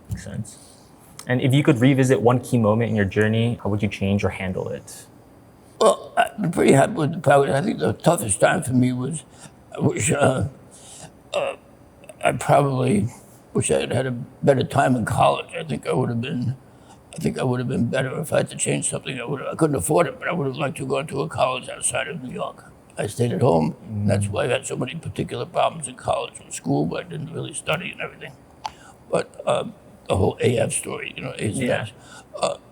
[SPEAKER 4] Makes sense. And if you could revisit one key moment in your journey, how would you change or handle it?
[SPEAKER 2] Well, I'm pretty happy with the progress. I think the toughest time for me was, I probably wish I had had a better time in college. I think I would have been better if I had to change something. I couldn't afford it, but I would have liked to go to a college outside of New York. I stayed at home, and that's why I had so many particular problems in college and school, but I didn't really study and everything. But the whole AF story, AF.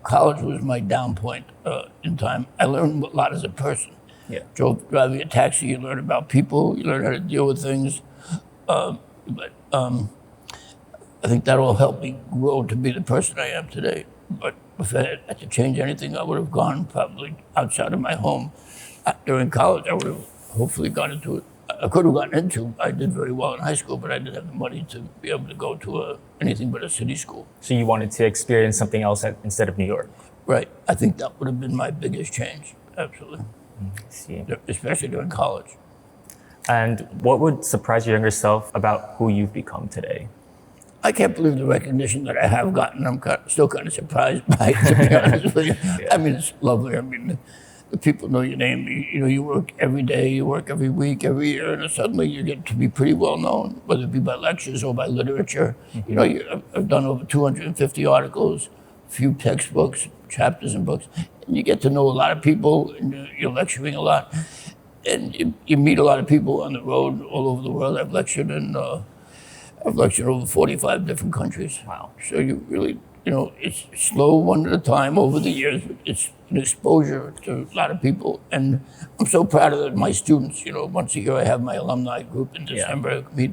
[SPEAKER 2] College was my down point in time. I learned a lot as a person.
[SPEAKER 4] Yeah.
[SPEAKER 2] Driving a taxi, you learn about people, you learn how to deal with things. But I think that all helped me grow to be the person I am today. But if I had to change anything, I would have gone probably outside of my home. During college, I would have hopefully gone into it. I could have gotten into. I did very well in high school, but I didn't have the money to be able to go to anything but a city school.
[SPEAKER 4] So you wanted to experience something else instead of New York?
[SPEAKER 2] Right. I think that would have been my biggest change. Absolutely.
[SPEAKER 4] I see.
[SPEAKER 2] Especially during college.
[SPEAKER 4] And what would surprise your younger self about who you've become today?
[SPEAKER 2] I can't believe the recognition that I have gotten. I'm still kind of surprised by it, to be honest with you. Yeah. I mean, it's lovely. I mean, the people know your name. You work every day, you work every week, every year, and suddenly you get to be pretty well known, whether it be by lectures or by literature. Mm-hmm. I've done over 250 articles, a few textbooks, chapters in books, and you get to know a lot of people, and you're lecturing a lot. And you meet a lot of people on the road all over the world. I've lectured over 45 different countries.
[SPEAKER 4] Wow.
[SPEAKER 2] So you really, it's slow one at a time over the years. But it's an exposure to a lot of people. And I'm so proud of my students. Once a year I have my alumni group in December. Yeah. I meet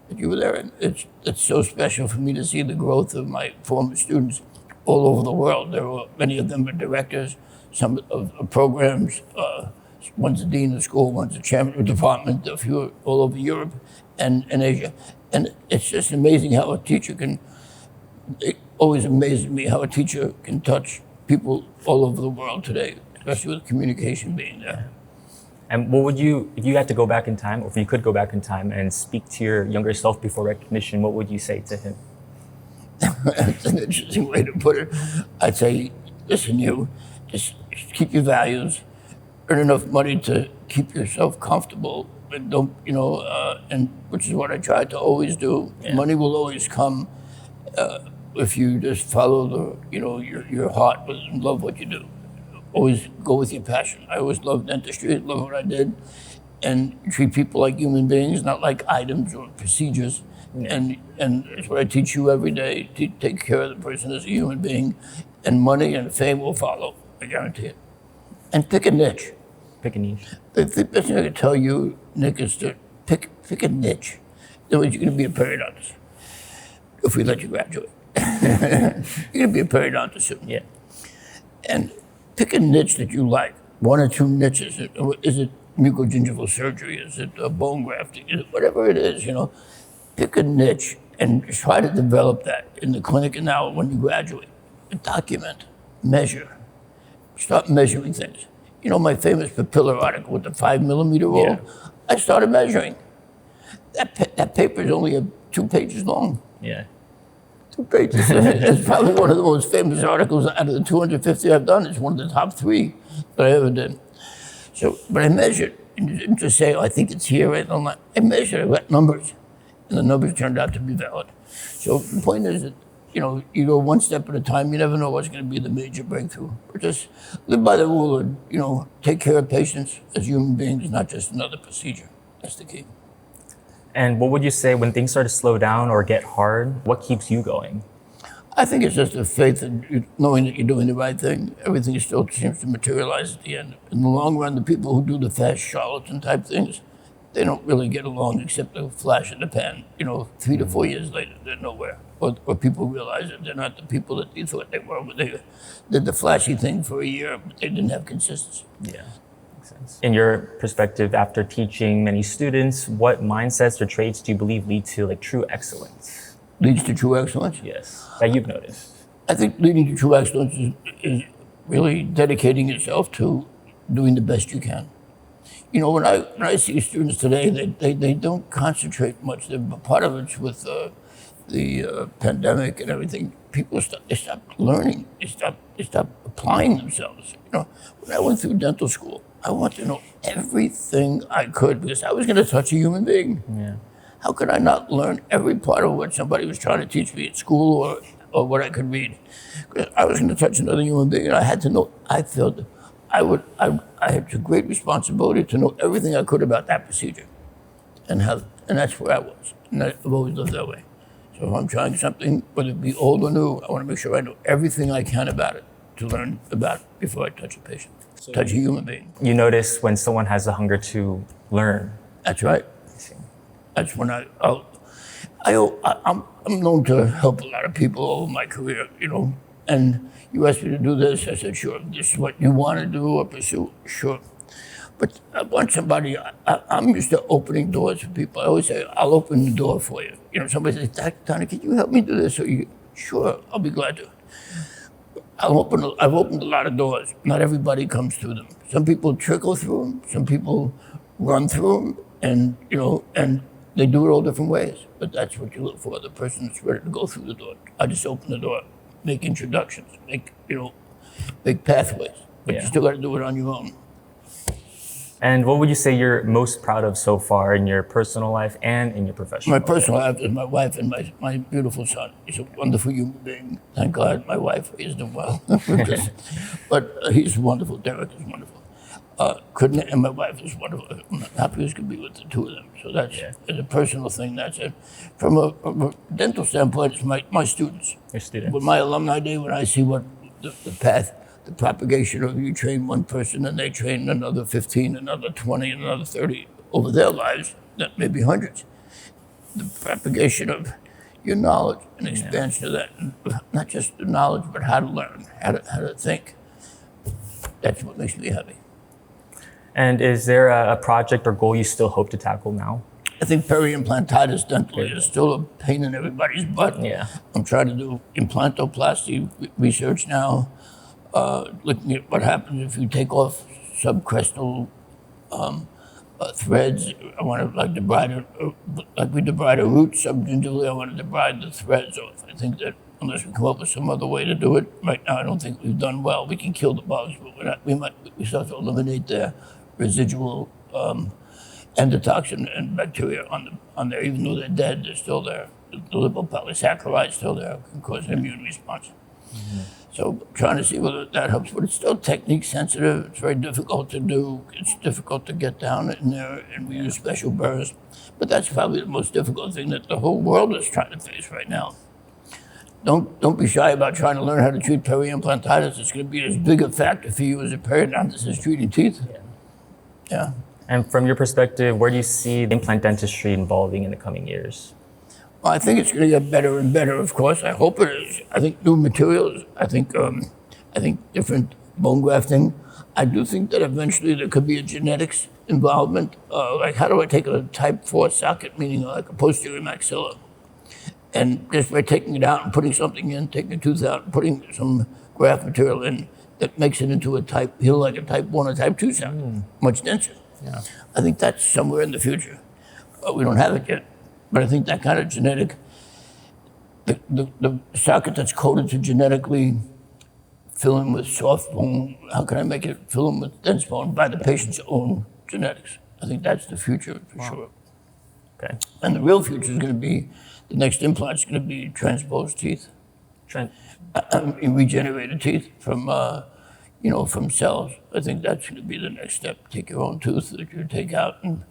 [SPEAKER 2] that you were there. And it's so special for me to see the growth of my former students all over the world. Many of them are directors, some of programs. One's the dean of school, one's the chairman of the department, a few all over Europe and Asia. And it's just amazing how a teacher it always amazes me how a teacher can touch people all over the world today, especially with communication being there.
[SPEAKER 4] And what would you, if you had to go back in time, or if you could go back in time and speak to your younger self before recognition, what would you say to him?
[SPEAKER 2] That's an interesting way to put it. I'd say, listen, just keep your values, earn enough money to keep yourself comfortable, and don't, and which is what I try to always do. Yeah. Money will always come if you just follow your heart and love what you do. Always go with your passion. I always loved dentistry, love what I did, and treat people like human beings, not like items or procedures. Yeah. And it's what I teach you every day. Take care of the person as a human being, and money and fame will follow. I guarantee it. And pick a niche.
[SPEAKER 4] Pick a niche.
[SPEAKER 2] The best thing I can tell you, Nick, is to pick a niche. In other words, you're going to be a periodontist if we let you graduate. You're going to be a periodontist soon.
[SPEAKER 4] Yeah.
[SPEAKER 2] And pick a niche that you like. One or two niches. Is it mucogingival surgery? Is it bone grafting? Is it whatever it is, Pick a niche and try to develop that in the clinic and now when you graduate. Document, measure. Start measuring things. My famous papilla article with the 5mm roll, yeah. I started measuring. That paper is only 2 pages long.
[SPEAKER 4] Yeah.
[SPEAKER 2] 2 pages. It's probably one of the most famous articles out of the 250 I've done. It's one of the top 3 that I ever did. So, but I measured. And you didn't just say, I think it's here, right? I measured, I got numbers. And the numbers turned out to be valid. So the point is that, you go one step at a time. You never know what's going to be the major breakthrough. But just live by the rule of, take care of patients as human beings, not just another procedure. That's the key.
[SPEAKER 1] And what would you say when things start to slow down or get hard? What keeps you going?
[SPEAKER 2] I think it's just a faith in knowing that you're doing the right thing. Everything still seems to materialize at the end. In the long run, the people who do the fast charlatan type things, they don't really get along except a flash in the pan. 3 to 4 years later, they're nowhere. Or people realize that they're not the people that they thought they were. But they did the flashy thing for a year, but they didn't have consistency.
[SPEAKER 1] Yeah, makes sense. In your perspective, after teaching many students, what mindsets or traits do you believe lead to like true excellence?
[SPEAKER 2] Leads to true excellence?
[SPEAKER 1] Yes, that you've noticed.
[SPEAKER 2] I think leading to true excellence is really dedicating yourself to doing the best you can. When I see students today, they don't concentrate much. Part of it's with the pandemic and everything. People stop learning. They stop applying themselves. When I went through dental school, I wanted to know everything I could because I was going to touch a human being.
[SPEAKER 1] Yeah.
[SPEAKER 2] How could I not learn every part of what somebody was trying to teach me at school or what I could read? Because I was going to touch another human being, and I had to know. I felt I had a great responsibility to know everything I could about that procedure, and that's where I was. And I've always lived that way. So if I'm trying something, whether it be old or new, I want to make sure I know everything I can about it to learn about it before I touch a patient, touch a human being.
[SPEAKER 1] You notice when someone has a hunger to learn.
[SPEAKER 2] That's right. That's when I'm known to help a lot of people over my career, and you asked me to do this, I said, sure. This is what you want to do or pursue, sure. But I want somebody, I'm used to opening doors for people. I always say, I'll open the door for you. Somebody says, Dr. can you help me do this? Sure, I'll be glad to. I've opened a lot of doors. Not everybody comes through them. Some people trickle through them. Some people run through them, and they do it all different ways, but that's what you look for, the person that's ready to go through the door. I just open the door, make introductions, make pathways, but you still got to do it on your own.
[SPEAKER 1] And what would you say you're most proud of so far in your personal life and in your professional life?
[SPEAKER 2] My personal life is my wife and my beautiful son. He's a wonderful human being. Thank God my wife raised him well. But he's wonderful. Derek is wonderful. And my wife is wonderful. I'm happy as could be with the two of them. So that's it's a personal thing. That's it. From a dental standpoint, it's my students.
[SPEAKER 1] Your students.
[SPEAKER 2] With my alumni day, when I see what the path, the propagation of you train one person and they train another 15, another 20, and another 30 over their lives, that may be hundreds. The propagation of your knowledge and expansion of that, and not just the knowledge, but how to learn, how to think. That's what makes me happy.
[SPEAKER 1] And is there a project or goal you still hope to tackle now?
[SPEAKER 2] I think peri-implantitis dentally is still a pain in everybody's butt.
[SPEAKER 1] Yeah.
[SPEAKER 2] I'm trying to do implantoplasty research now, looking at what happens if you take off subcrestal threads. I want to like we debride a root subgingivally. I want to debride the threads off. I think that unless we come up with some other way to do it, right now I don't think we've done well. We can kill the bugs, but we still have to eliminate their residual endotoxin and bacteria on there. Even though they're dead, they're still there. The lipopolysaccharide's still there, can cause an immune response. Mm-hmm. So trying to see whether that helps, but it's still technique sensitive. It's very difficult to do. It's difficult to get down in there, and we use special burrs. But that's probably the most difficult thing that the whole world is trying to face right now. Don't be shy about trying to learn how to treat peri-implantitis. It's going to be as big a factor for you as a periodontist is treating teeth. Yeah.
[SPEAKER 1] And from your perspective, where do you see the implant dentistry evolving in the coming years?
[SPEAKER 2] Well, I think it's going to get better and better, of course. I hope it is. I think new materials. I think different bone grafting. I do think that eventually there could be a genetics involvement. Like, how do I take a type 4 socket, meaning like a posterior maxilla, and just by taking it out and putting something in, taking a tooth out, and putting some graft material in, that makes it into a type 1 or type 2 socket, much denser.
[SPEAKER 1] Yeah.
[SPEAKER 2] I think that's somewhere in the future. We don't have it yet, but I think that kind of genetic, the socket that's coded to genetically fill in with soft bone, how can I make it fill in with dense bone by the patient's own genetics? I think that's the future for sure.
[SPEAKER 1] Okay.
[SPEAKER 2] And the real future is going to be, the next implant is going to be transposed teeth. Regenerated teeth from cells. I think that's going to be the next step. Take your own tooth that you take out and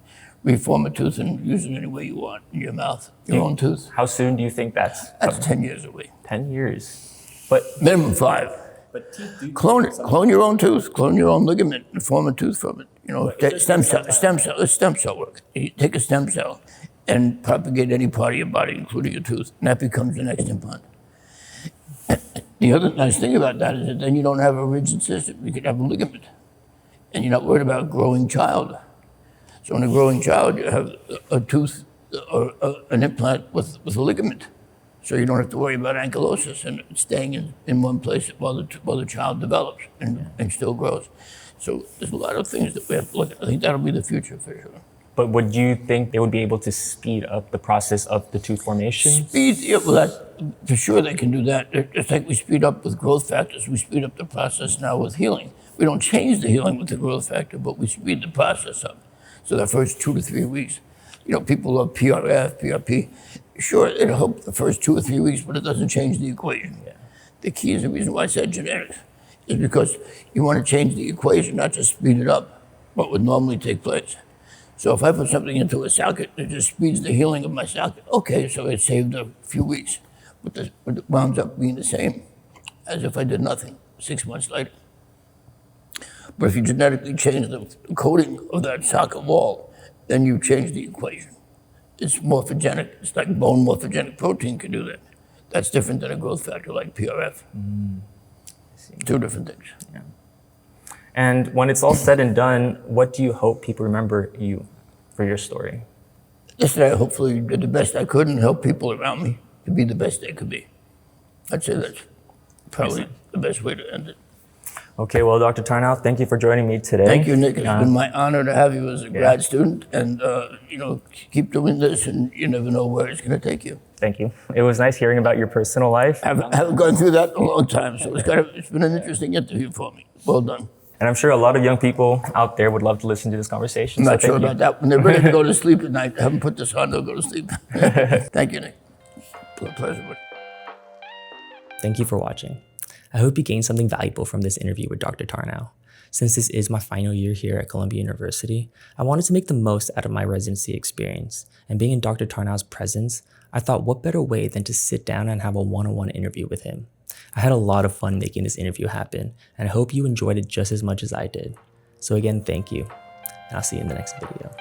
[SPEAKER 2] reform a tooth and use it any way you want in your mouth, your own tooth.
[SPEAKER 1] How soon do you think that's?
[SPEAKER 2] That's 10 years away.
[SPEAKER 1] 10 years. But
[SPEAKER 2] Minimum 5.
[SPEAKER 1] but teeth do
[SPEAKER 2] Clone it. Clone your own tooth. Clone your own ligament and form a tooth from it. You know, stem cell work. You take a stem cell and propagate any part of your body, including your tooth, and that becomes the next implant. The other nice thing about that is that then you don't have a rigid system. You can have a ligament, and you're not worried about a growing child. So in a growing child, you have a tooth or an implant with a ligament. So you don't have to worry about ankylosis and staying in one place while the child develops and still grows. So there's a lot of things that we have to look at. I think that'll be the future for sure.
[SPEAKER 1] But would you think they would be able to speed up the process of the tooth formation?
[SPEAKER 2] For sure they can do that. Just like we speed up with growth factors, we speed up the process now with healing. We don't change the healing with the growth factor, but we speed the process up. So the first 2 to 3 weeks, you know, people love PRF, PRP. Sure, it'll help the first 2 or 3 weeks, but it doesn't change the equation. Yeah. The key is the reason why I said genetics is because you want to change the equation, not just speed it up, what would normally take place. So if I put something into a socket that just speeds the healing of my socket, okay, so it saved a few weeks, but it wound up being the same as if I did nothing 6 months later. But if you genetically change the coating of that socket wall, then you change the equation. It's morphogenic. It's like bone morphogenic protein can do that. That's different than a growth factor like PRF. Two different things.
[SPEAKER 1] Yeah. And when it's all said and done, what do you hope people remember you for your story?
[SPEAKER 2] Just that I hopefully did the best I could and help people around me to be the best they could be. I'd say that's probably the best way to end it.
[SPEAKER 1] Okay, well, Dr. Tarnow, thank you for joining me today.
[SPEAKER 2] Thank you, Nick. It's been my honor to have you as a grad student, and you know, keep doing this, and you never know where it's going to take you.
[SPEAKER 1] Thank you. It was nice hearing about your personal life.
[SPEAKER 2] I haven't gone through that in a long time, so it's been an interesting interview for me. Well done.
[SPEAKER 1] And I'm sure a lot of young people out there would love to listen to this conversation.
[SPEAKER 2] I'm not sure about that. When they're ready to go to sleep at night, I haven't put this on, they'll go to sleep. Thank you, Nick. It's a pleasure.
[SPEAKER 4] Thank you for watching. I hope you gained something valuable from this interview with Dr. Tarnow. Since this is my final year here at Columbia University, I wanted to make the most out of my residency experience. And being in Dr. Tarnow's presence, I thought what better way than to sit down and have a one-on-one interview with him. I had a lot of fun making this interview happen, and I hope you enjoyed it just as much as I did. So again, thank you, and I'll see you in the next video.